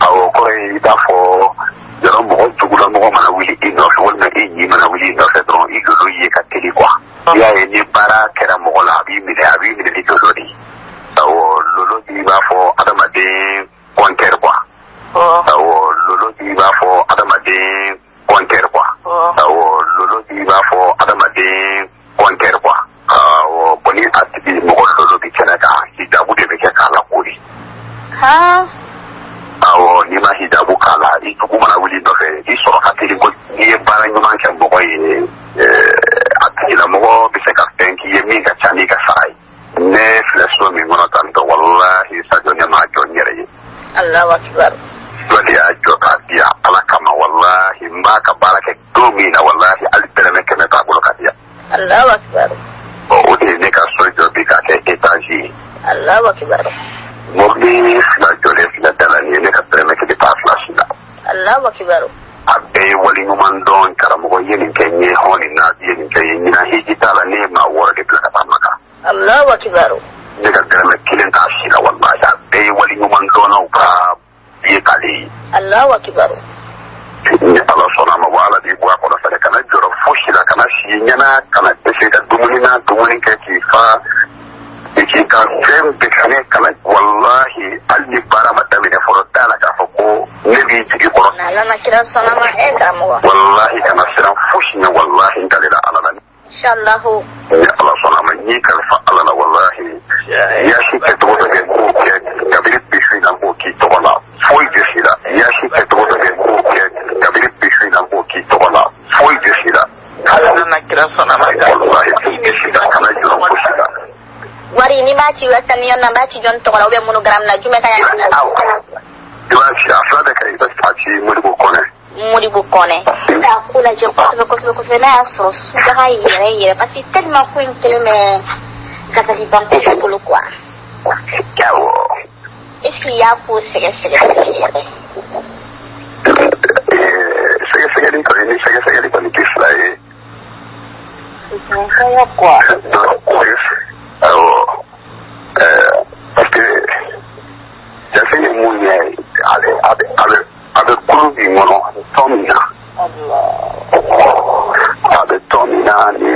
Awo kore ida fo yɔrɔ mɔgɔ jugula mɔgɔ mana wuli i nɔfɛ walima i ɲi mana wuli i nɔfɛ dɔrɔn i lolo ye ka teli kuwa i y'a ye ni baara kɛra mɔgɔ la a b'i minɛ ni lolo de awɔ lolo di b'a fɔ adamaden kɔntɛri kuwa awɔ lolo di b'a fɔ adamaden kɔntɛri kuwa awɔ lolo di b'a fɔ adamaden kɔntɛri kuwa awɔ bɔn ni a tigi mɔgɔ lolo bi kɛnɛ kan hijabu de bɛ kɛ k'a lakori awɔ n'i ma hijabu k'a la i dugu mana wuli nɔfɛ i sɔrɔ ka teli ko n'i ye baara ɲuman kɛ mɔgɔ ye a tigilamɔgɔ bɛ se ka fɛn k'i ye min ka ca n'i ka sara ye ne filɛ so min kɔnɔ tan tɔ walahi sajo ne m'a jɔ n yɛrɛ ye Allahu Akbar dɔ de y'a jɔ k'a di yan ala kama walahi n b'a ka baara kɛ don min na walahi hali dɛrɛmɛ kɛmɛ t'a bolo ka di yan Allahu Akbar o de ye ne ka so jɔ bi k'a kɛ étage ye Allahu Akbar mobili fila jɔlen filɛ da la nin ye ne ka dɛrɛmɛ kelen t'a fila si la Allahu Akbar a bɛɛ ye wali ɲuman dɔn karamɔgɔ ye nin kɛ n ye hɔn nin na ye nin kɛ ye ɲina hiji t'a la ne ye maa wɔɔrɔ de bila ka taa Maka Allahu Akbar ne ka dɛrɛmɛ kelen t'a si la walahi a bɛɛ ye wali ɲuman dɔnnaw ka ye k'ale ye Allahu Akbar ni ala sɔnna a ma wa ala b'i bɔ a kɔnɔ fɛnɛ kana jɔrɔ fosi la kana si ɲɛna kana dɛsɛ ka dumuni na dumuni kɛ k'i fa k'i ka fɛn bɛɛ fɛnɛ kana walahi hali ni baara ma daminɛ fɔlɔ t'a la k'a fɔ ko ne b'i jigi kɔrɔ wallahi kana siran fosi ɲɛ wallahi n dalela ala la inshallahu ni ala sɔnna a ma n'i kalifa ala la wallahi yaasi kɛcogo dɔ bɛ n k'o kɛ kabini bi su in na n k'o k'i tɔgɔ la foyi tɛ si la yaasi kɛcogo dɔ bɛ n k'o kɛ kabini bi su in na n k'o k'i tɔgɔ la foyi tɛ si la wallahi foyi tɛ si la kana jɔrɔ fosi la wari ni b'a ci wasa ni yɔrɔ b'a ci jɔn tɔgɔ la monogram na jumɛn ka ɲi i b'a ci a fila de ka i bɛ a ci Modibo Kɔnɛ k'a ko lajɛ kosɛbɛ n'a y'a sɔrɔ sudaga yɛrɛ parce que tellement ko in kelen bɛ gasaki banko bolo quoi awɔ est-ce que i y'a ko sɛgɛsɛgɛ sɛgɛsɛgɛli kɔni tɛ fila ye quoi awɔ parce que jase ye mun ye a bɛ kuru min kɔnɔ a bɛ tɔn min na ni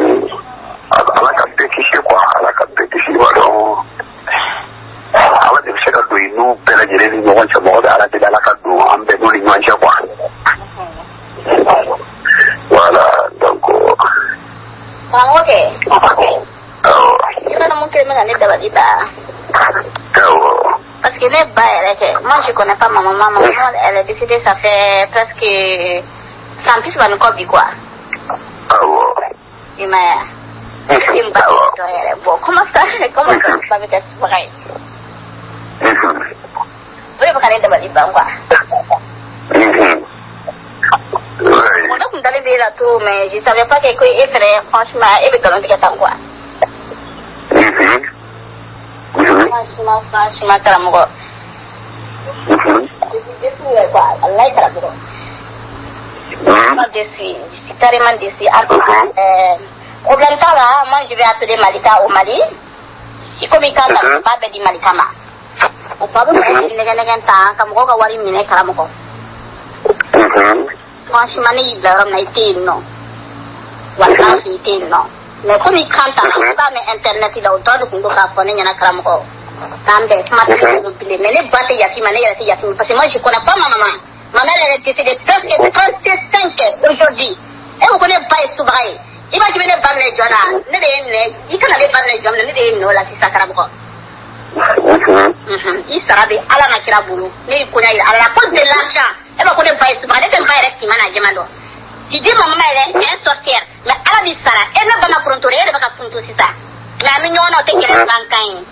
ala ka bɛɛ kisi quoi ala ka bɛɛ kisi b'a dɔn ala de bɛ se ka don i n'u bɛɛ lajɛlen ni ɲɔgɔn cɛ mɔgɔ bɛ ala deli ala ka don an bɛɛ n'u ni ɲɔgɔn cɛ quoi voilà donc karamɔgɔ kɛ i mana mun kɛ n bɛ ka ne dabali ban awɔ parce que ne ba yɛrɛ kɛ moi je connais pas maman elle est décédée ça fait presque sans plus va encore bi quoi awɔ i ma ya i ba dɔ yɛrɛ bon comment ça peut être pareil o de bɛ ka ne dabali ban quoi ne kun dalen bɛ e la tout mais je savais pas que ko e fɛnɛ franchement e bɛ nkalon tigɛ tan quoi franchement karamɔgɔ je suis déçue quoi Allah karamɔgɔ je suis carrément déçue problème t'a la moi je vais appeler Malika au Mali i komi kan na ba bɛ di Malika ma o kuma bɛ mɔgɔ nɛgɛnɛgɛ tan ka mɔgɔ ka wari minɛ karamɔgɔ franchement ne y'i bila yɔrɔ min na i tɛ yen nɔ wallahi i tɛ yen nɔ mais komi kan ta i b'a mɛn internet la o dɔ de tun do k'a fɔ ne ɲɛna karamɔgɔ k'an bɛn kuma tɛ ne bilen mais ne ba tɛ yafi ma ne yɛrɛ tɛ yafi ma parce que moi je connais pas ma maman ma mère elle est décédée presque 35 aujourd'hui e ko ne ba ye subaga ye i b'a k'i bɛ ne ba minɛ jɔn na ne de ye minɛ i kana ne ba minɛ jɔn minɛ ne de ye minɛ o la sisan karamɔgɔ i sara bɛ ala na kira bolo ne y'i koɲa yira ala la cause de l'argent e b'a ko ne ba ye subaga ne tɛ n ba yɛrɛ kima na jɛman dɔn tu dis ma maman elle est sorcière mais ala b'i sara e ne ba ma foronto e de bɛ ka foronto sisan mais an bɛ ɲɔgɔn na o tɛ kɛlɛ bankan ye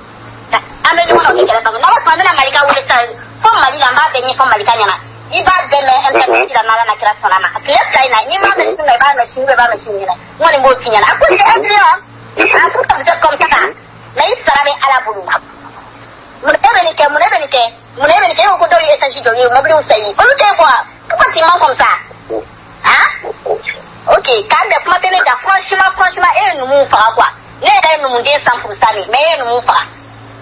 an bɛ ɲɔgɔn na o tɛ kɛlɛ bankan n'aw tuma an bɛna Malika wele sisan fo Mali la an b'a bɛɛ ɲɛfɔ Malika ɲɛna iba deme en ta na kira sona ma kile kai na ni ma me sun ba me sun ni na ngoni mo tinya na ko je adrio aku ta de kom ta na isara be ala bulu munebe ni ke ko do yesa ji do yo mo bi usai ko te quoi pourquoi tu mens comme ça hein OK quand le matin là franchement et nous mon fera quoi ne nous mon dire 100% mais nous mon fera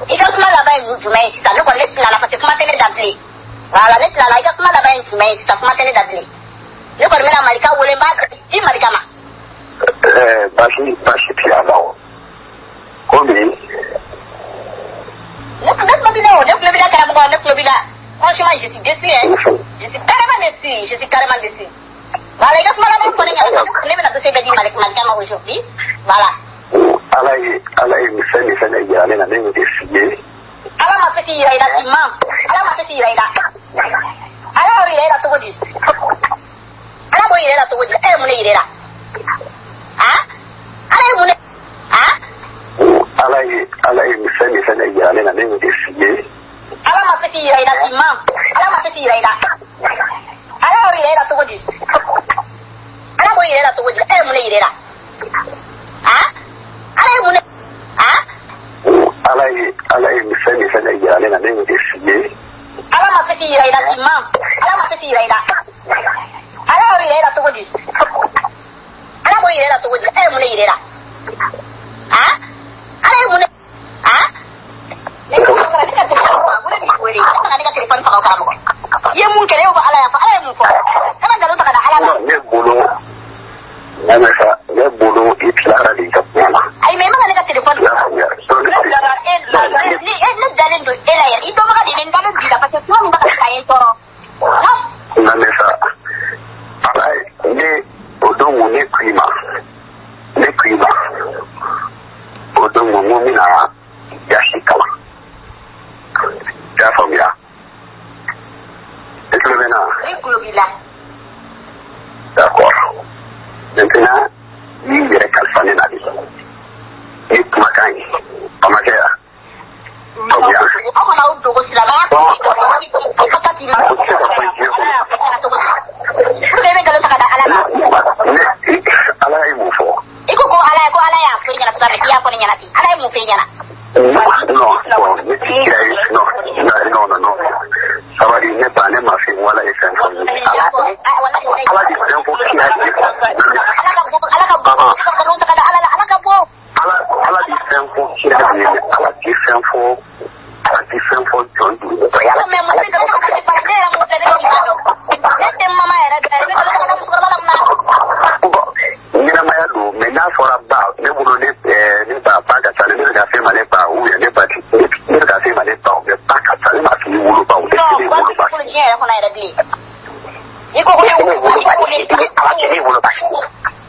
il faut mal là-bas nous mais ça nous connaît là parce que matin d'appeler voilà net là il faut mal là-bas nous mais ça matin d'appeler ne connaît la malika ou les bas di malika ma bashi pia bao combien franchement, je suis déçu, hein. Je suis carrément déçu. Voilà, il y a ce moment où on est dans ce pays malika aujourd'hui. Voilà. Allah est misé il y a la même décidé. Allah m'a fait il y a imam. Allah m'a fait il y a Allah il est là tout dit. Allah il est là tout dit. Eh mon il est là. Hein? Allah mon hein? Allah est misé il y a la même décidé. Allah m'a fait il y a imam. Allah m'a fait il y a Allah il est là tout dit. Allah il est là tout dit. Eh mon il est là. Hein? Allah mon hein? Allah est misé il y a la même décidé. Allah m'a fait il y a imam. Allah m'a fait il y a Allah il est là tout dit. Allah il est là tout dit. Eh mon il est là. Hein? Allah mon hein? ye mun kele ko ala ya fa ala mun fo kana galo ta kada ala ne bolo itlara di kapela ay me ma ne ka telefon ne dalen do ela ya ito ma di ndalo di da parce que mo ba ka yin toro na mesa ala ne odongo ne klima odongo mo mina ya shikala ya famia est-ce que maintenant d'accord maintenant il y a calfané na vie et tumakai pamakea famia ako na udogo sila ba ko pati ma ala ai mufo iko ko ala ya fenya na tutare ya fanya na ti ala mu fenya na no sabari ne ba ne ma fi wala isan ko ala di sen ko ki ha ala di sen ko ki ala di sen fo John du ya me mo se ko pa ne mo te ne mama era da ne ko nina maya do me na fora ba ne buno ne ba ba ka tane ne ga fe ma ne ba u ne ba ti ne ga fe ma ne ba u ba ka tane ma fi wulu ba u ne wulu ba ko ni era ko na era bi iko ko ne wulu ba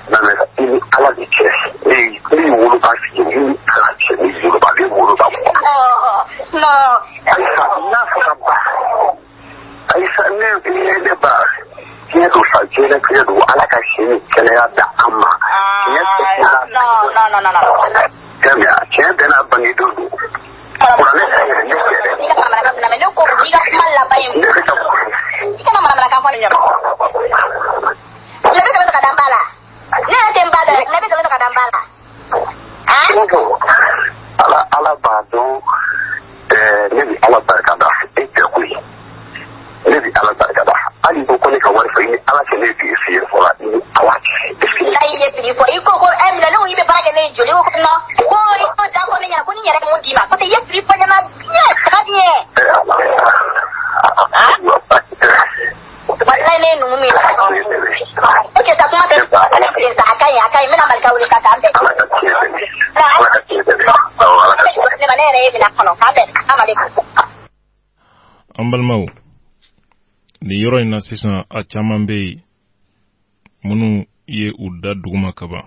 na me ni ala di che ni wulu ba fi ni ala che ni wulu ba ni wulu ba no na fora ba ai sa ne ba kedo sa jere kedo alaka shi kene ya da amma no kanya kende na bangi dudu kuna ne ne ko diga mala bayin ika mala ka fa nya ne be ka dambala ne tembada ne be ka dambala ala ba do ne bi ala barka da ite kuyi ne bi ala barka da ali ko ko ne ka wari fa ni ala ke ne bi fi fora ni ala la ile bi fo iko ko em la no ibe ba ke ne joli ko no ko ri ko da ko ne ya ko ni yere mo di ma ko te ye bi fo na ya ka die wallahi ne no mi oke ta kuma te akai mina malka wuri ka tambe ne ma ne re bi na kono ka be amale ambal maw ni yoro ina sisan a caman be munu ye u da duguma kaba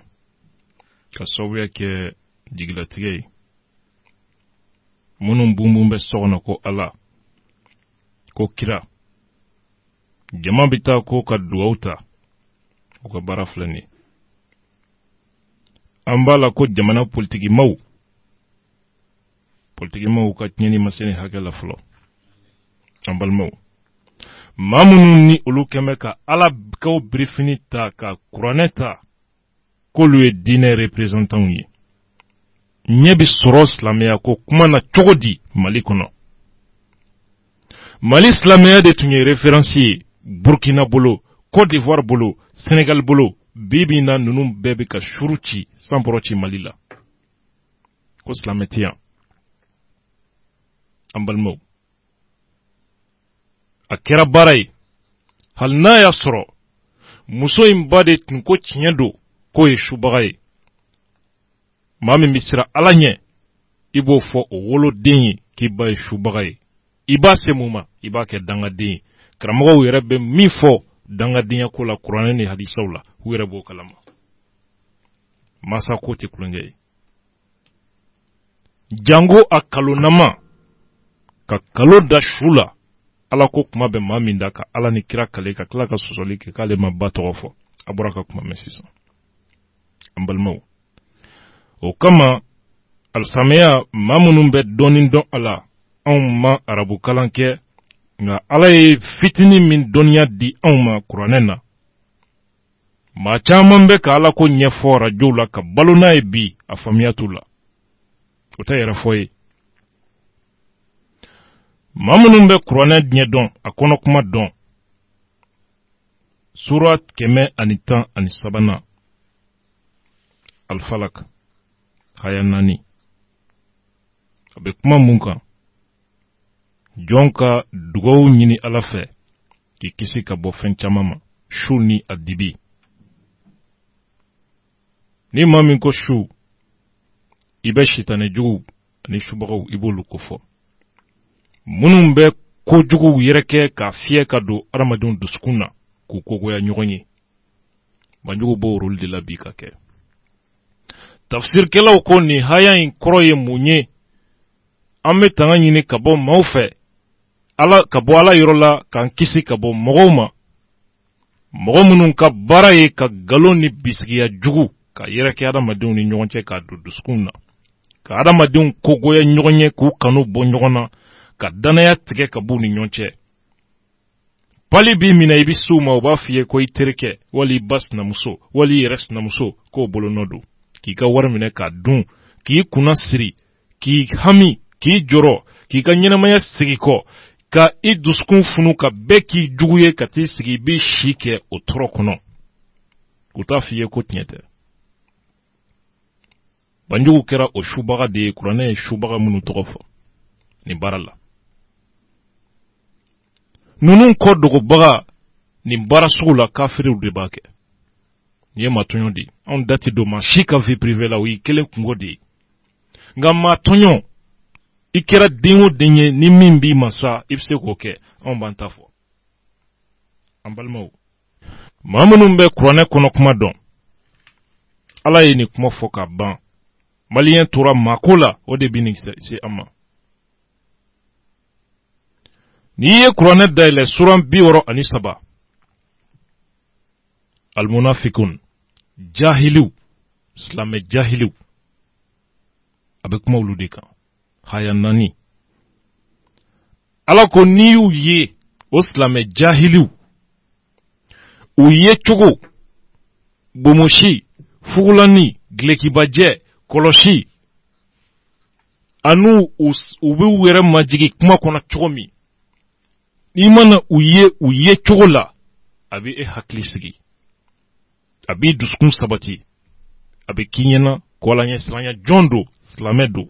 ka sababuya kɛ jigilatigɛ ye munu bumbun bɛ sɔgɔnɔ ko ala ko kira jama bi taa ko ka duwaw ta u ka baara filɛ nin an b'a la ko jamana politikimaw ka tiɲɛni ma se ni hakɛ la fɔlɔ an balimaw Mamunu ni olu kɛmɛ ka ala kaw birifini ta ka kuranɛ ta k'olu ye diinɛ représentant ye. Ɲɛ bi sɔrɔ silamɛya ko kuma na cogo di Mali kɔnɔ. Mali silamɛya de tun ye référence ye Burkina bolo, Côte d'Ivoire bolo, Sénégal bolo, bibi na nunu bɛɛ bi ka shuru ci sanpɔrɔ ci Mali la. Ko silamɛ tɛ yan. An balimaw. A kɛra baara ye. Hali n'a y'a sɔrɔ muso in ba de tun ko tiɲɛ don k'o ye subaga ye. Maa min bi sira ala ɲɛ i b'o fɔ o woloden ye k'i ba ye subaga ye. I b'a se mun ma i b'a kɛ dangaden ye. Karamɔgɔw yɛrɛ bɛ min fɔ dangadenya ko la kuranɛ ni hadisaw la u yɛrɛ b'o kalama. Masa ko tɛ kulonkɛ ye. Jango a kalonama ka kalo da su la ala ko kuma bɛ maa min da ka ala ni kira kale ka tila ka sɔsɔli kɛ k'ale ma ba tɔgɔ fɔ a bɔra ka kuma mɛn sisan. An balimaw. O kama alisamɛya maa minnu bɛ dɔɔnin dɔn a la anw ma arabu kalan kɛ nka ala ye fitinin min dɔnniya di anw ma kuranɛ na. Maa caman bɛ ka ala ko ɲɛfɔ rajow la ka balo n'a ye bi a faamuya t'u la. O tɛ yɛrɛ fɔ ye. Maa minnu bɛ kuranɛ diɲɛ dɔn a kɔnɔ kuma dɔn. Surat 113 Al-Falak haya 4 a bɛ kuma mun kan. Jɔn ka dugawu ɲini ala fɛ k'i kisi ka bɔ fɛn caman ma su ni a dibi. Ni maa min ko su i bɛ sitanɛ jugu ani subagaw i b'olu ko fɔ. Minnu bɛ kojugu yɛrɛ kɛ k'a fiyɛ ka don adamadenw dusukun na k'u kogoya ɲɔgɔn ye. Banjugu b'o rôle de la bi ka kɛ. Tafsirkɛlaw ko nin haya in kɔrɔ ye mun ye? An bɛ tanga ɲini ka bɔ maaw fɛ. Ka bɔ ala yɔrɔ la k'an kisi ka bɔ mɔgɔw ma. Mɔgɔ minnu ka baara ye ka galon ni bisigiya jugu ka yɛrɛ kɛ adamadenw ni ɲɔgɔn cɛ k'a don dusukun na. Ka adamadenw kogoya ɲɔgɔn ye k'u kanu bɔ ɲɔgɔn na. Ka danaya tigɛ ka b'u ni ɲɔgɔn cɛ. Pali b'i minɛ i bi s'u ma u b'a f'i ye ko i terikɛ wali i ba sinamuso wali i yɛrɛ sinamuso k'o bolonɔ don. K'i ka wari minɛ k'a dun k'i kunna siri k'i hami k'i jɔrɔ k'i ka ɲɛnamaya segi kɔ ka i dusukun funu ka bɛɛ k'i jugu ye ka t'i sigi i b'i si kɛ o tɔɔrɔ kɔnɔ. U t'a f'i ye ko tiɲɛ tɛ. Banjugu kɛra o subaga de ye kuranɛ ye subaga minnu tɔgɔ fɔ nin baara la. Nunun kɔ dogobaga nin baara sugu la kafiriw de b'a kɛ. Ni ye matɔɲɔ di anw dati do ma si ka vie privée la o y'i kelen kungo de ye. Nka matɔɲɔ i kɛra den o den ye ni min b'i ma sa i bɛ se k'o kɛ anw b'an ta fɔ. An balimaw maa minnu bɛ kuranɛ kɔnɔ kuma dɔn ala ye nin kuma fɔ ka ban maliyɛn tora maako la o de bi nin se an ma. N'i ye kuranɛ dayɛlɛ suran 63 Al-Munafikun jahiliw silamɛ jahiliw a bɛ kuma olu de kan haya 4 ala ko n'i y'u ye o silamɛ jahiliw u ye cogo bomosi fugulani gilekibajɛ kɔlɔsi anu u bɛ u yɛrɛ majigi kuma kɔnɔ cogo min n'i mana u ye cogo la a bɛ e hakili sigi a b'i dusukun sabati a bɛ k'i ɲɛna ko ala ɲɛ silamɛ jɔn don silamɛ don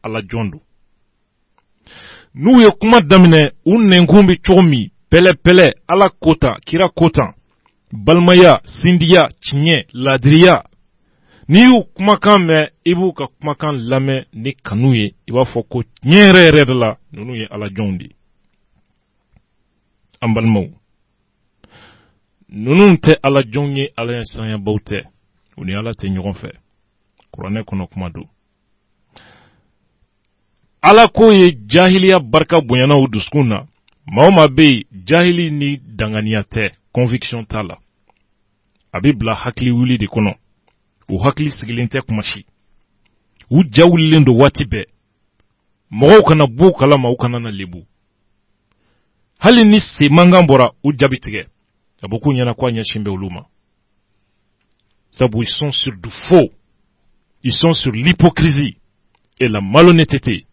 ala jɔn don n'u ye kuma daminɛ u nɛnkun bɛ cogo min pɛlɛ ala kota kira kota balimaya sindiya tiɲɛ ladiriya n'i y'u kumakan mɛn i b'u ka kumakan lamɛn ni kanu ye i b'a fɔ ko tiɲɛ yɛrɛ de la ninnu ye ala jɔnw de. An balimaw ninnu tɛ ala jɔnw ye ala ɲɛ siranyabaw tɛ u ni ala tɛ ɲɔgɔn fɛ kuranɛ kɔnɔ kuma don. Ala ko ye jahiliya barika bonyana u dusukun na maa o maa bɛ yen jahili ni danganiya tɛ conviction t'a la a bɛ bila hakili wuli de kɔnɔ u hakili sigilen tɛ kuma si u ja wulilen don waati bɛɛ mɔgɔw kana b'u kalama u kana na lebu hali ni se mangan bora u jabi tigɛ a bɔ k'u ɲɛna k'a ɲɛsin bɛ olu ma sabu ils sont sur du faux, ils sont sur l'hypocrisie et la malhonnêteté.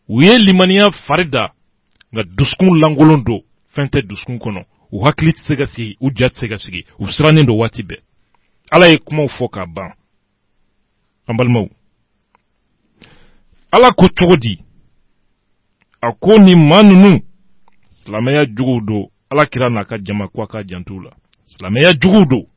U ye limaniya farida nga duskun langolon do fɛn tɛ duskun kɔnɔ u hakili tɛ se ka sigi u ja tɛ se ka sigi u sirannen do waati bɛɛ. Ala ye kumaw fɔ k'a ban an balimaw. Ala ko cogo di a ko ni maa ninnu silamɛya juguw do Ala kira n'a ka jama ko a ka jantu la. Silamɛya juguw do.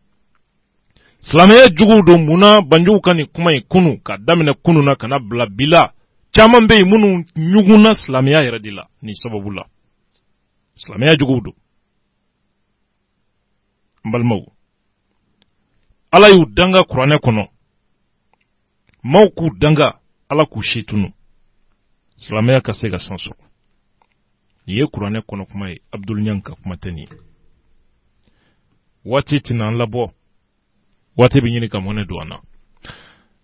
Silamɛya juguw do munna banjugu ka nin kuma in kunu ka daminɛ kunu na kana bila bila caman bɛ yen minnu ɲugunna silamɛya yɛrɛ de la nin sababu la. Silamɛya juguw do n balimaw. Ala y'u danga kuranɛ kɔnɔ maaw k'u danga Ala k'u si tunu silamɛya ka se ka san sɔrɔ. Nin ye kuranɛ kɔnɔ kuma ye Abdul Ɲang ka kuma tɛ nin ye. Waati tɛna an labɔ waati bɛ ɲini ka mɔnɛ don an na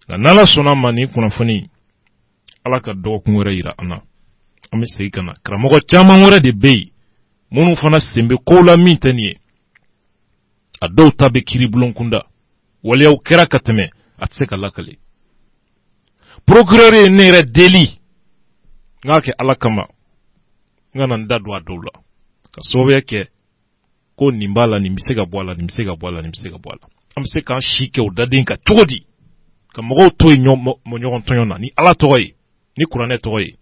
nka n'Ala sɔnna ma nin kunnafoni Ala ka dɔgɔkun wɛrɛ yira an na an bɛ segin ka na karamɔgɔ caman wɛrɛ de bɛ yen minnu fana sen bɛ kow la min tɛ nin ye a dɔw ta bɛ kiiri bulon kunda waleyaw kɛra ka tɛmɛ a tɛ se ka lakale. Procureur ye ne yɛrɛ deli n k'a kɛ Ala kama n kana n da don a dɔw la ka sababuya kɛ ko nin b'a la nin bɛ se ka bɔ a la nin bɛ se ka bɔ a la nin bɛ se ka bɔ a la. An bɛ se k'an si kɛ o daden ka cogo di ka mɔgɔw to yen ɲɔgɔn tɔɲɔ na ni Ala tɔgɔ ye ni kuranɛ tɔgɔ ye.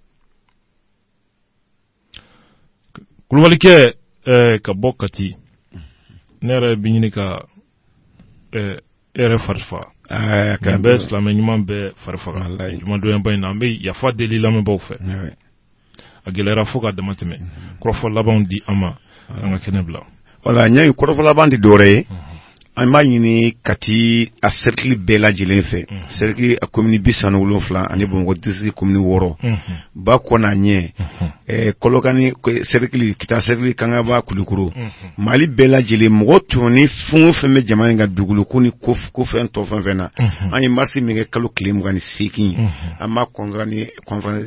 Kulubalikɛ ka bɔ Kati ne yɛrɛ bɛ ɲini ka e yɛrɛ farifa ka bɛ silamɛ ɲuman bɛɛ farifaga jumadonyaba in na an bɛ yafa deli lamɛnbaaw fɛ a gɛlɛyara fo ka dama tɛmɛ kɔrɔfɔ labanw di an ma an ka kɛnɛ bila. Wala ɲɛ kɔrɔfɔ laban di dɔwɛrɛ ye an b'a ɲini Kati a cercle bɛɛ lajɛlen fɛ cercle a commune 37 ani Bamakɔ district commune 6 ba kɔ n'a ɲɛ Kolokani cercle Kita cercle Kangaba Kulukuru Mali bɛɛ lajɛlen mɔgɔ tɔni fɛn o fɛn bɛ jamana in ka dugukolo ko ni ko fɛn tɔ fɛn fɛn na an ye marche min kɛ kalo tile 28 an b'a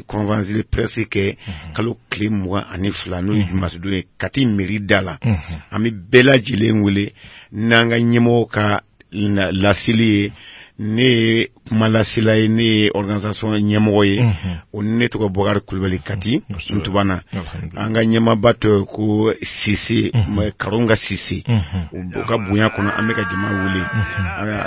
conférence de presse kɛ kalo tile 22 n'o ye dimanche don ye Kati mairie da la an bɛ bɛɛ lajɛlen wele n'an ka ɲɛmɔgɔ ka lasili ye ne ye kuma lasila ye ne ye organisation ɲɛmɔgɔ ye o ne tɔgɔ Bɔkari Kulubali Kati Ntubana an ka ɲɛmaaba tɔ ko Sise Karunga Sise o ka bonya kɔnɔ an bɛ ka jama wele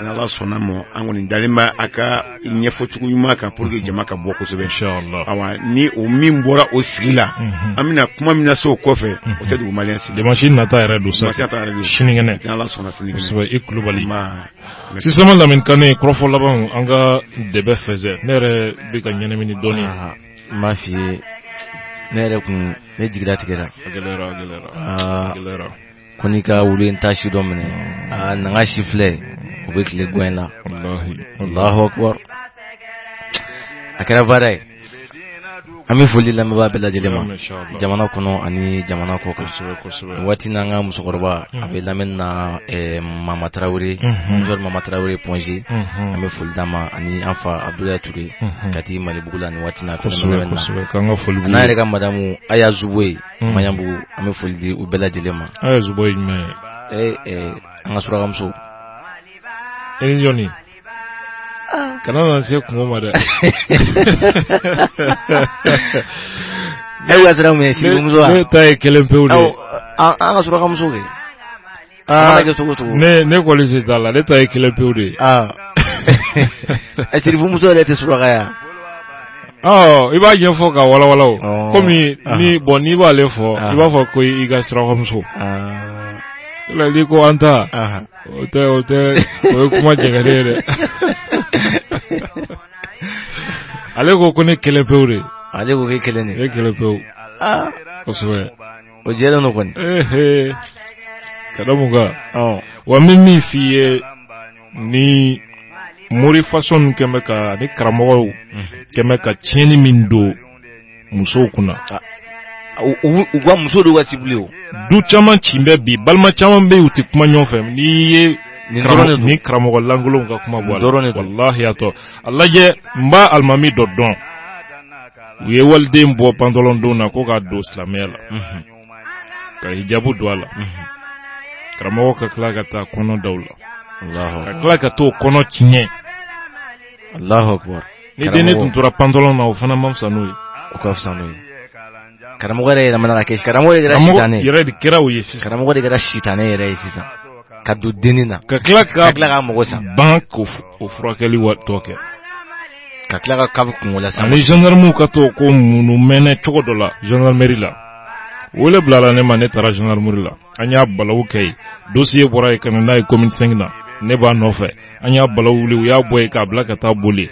Ala sɔnna ma an kɔni dalen bɛ a ka ɲɛfɔ cogo ɲuman kan pour que jama ka bɔ kosɛbɛ inchallah awa ni o min bɔra o sigi la an bɛna kuma min na se o kɔfɛ o tɛ dugu malien si dimanche nata yɛrɛ don sa sinikɛnɛ Ala sɔnna sinikɛnɛ kosɛbɛ i Kulubali sisan Lamine Kane kɔrɔfɔ laban an ka dɛbɛ fɛzɛ ne yɛrɛ bɛ ka ɲɛnamini dɔɔni m'a f'i ye ne yɛrɛ kun ne jigila tigɛra a gɛlɛyara ko n'i ka wulu in taa si dɔ minɛ nanga si filɛ o bɛ tile gɔn la Allahu akbar a kɛra baara ye an bɛ foli lamɛnbaa bɛɛ lajɛlen ma jamana kɔnɔ ani jamana kɔ kan waati n'an ka musokɔrɔba a bɛ lamɛnni na Mama Tarawele Major Mama Tarawele Ponge an bɛ foli d'a ma ani an fa Abdoulaye Touré Kati Malibugu la ni waati n'a fɛn n'a yɛrɛ ka madamu Aya Zuboye Maɲanbugu an bɛ foli di u bɛɛ lajɛlen ma. Aya Zuboye jumɛn an ka surakamuso Jɔnni kana na se kungo ma dɛ ayiwa sira mun ye sirimuso wa ne ta ye kelen pewu de an ka surakamuso kɛ ne kɔni se t'a la ne ta ye kelen pewu de sirifumuso yɛrɛ tɛ suraka ya i b'a ɲɛfɔ ka walawala o komi n'i b'ale fɔ i b'a fɔ ko i ka surakamuso n'i ko an ta o ye kuma jɛngɛnen ye dɛ ale ko ne kelen pewu de ale ko k'e kelen de e kelen pewu kosɛbɛ o jɛlen don kɔni ka da mun kan wa n bɛ min f'i ye ni mori façon kɛmɛ ka ni karamɔgɔw kɛmɛ ka tiɲɛni min don musow kunna u ka muso dɔw ka sibili o du caman ci bɛ bi balima caman bɛ yen u tɛ kuma ɲɔgɔn fɛ n'i ye ni karamɔgɔ lankolonw ka kuma bɔ a la wallahi a tɔ a lajɛ n b'a alimami dɔ dɔn u ye waliden bɔ pantalon don na ko ka don silamɛya la ka hijabu don a la karamɔgɔ ka tila ka taa kɔnɔ daw la ka tila ka t'o kɔnɔ tiɲɛ Allahu akbar ni den ne tun tora pantalon na o fana ma fisa n'o ye o ka fisa n'o ye karamɔgɔ yɛrɛ yɛlɛmana ka kɛ karamɔgɔ yɛrɛ sitanɛ yɛrɛ de kɛra o ye sisan karamɔgɔ de kɛra sitanɛ yɛrɛ ye sisan ka don denni na ka tila ka mɔgɔ san ban k'o furakɛli tɔ kɛ ka tila ka kabi kungo la san ani gendarmew ka to ko munu mɛnɛ cogo dɔ la gendarmerie la wele bilala ne ma ne taara gendarmerie la an y'a balawu kɛ yen dossier bɔra yen ka na n'a ye commune 5 na ne b'a nɔfɛ an y'a balawu wuli u y'a bɔ yen k'a bila ka taa boli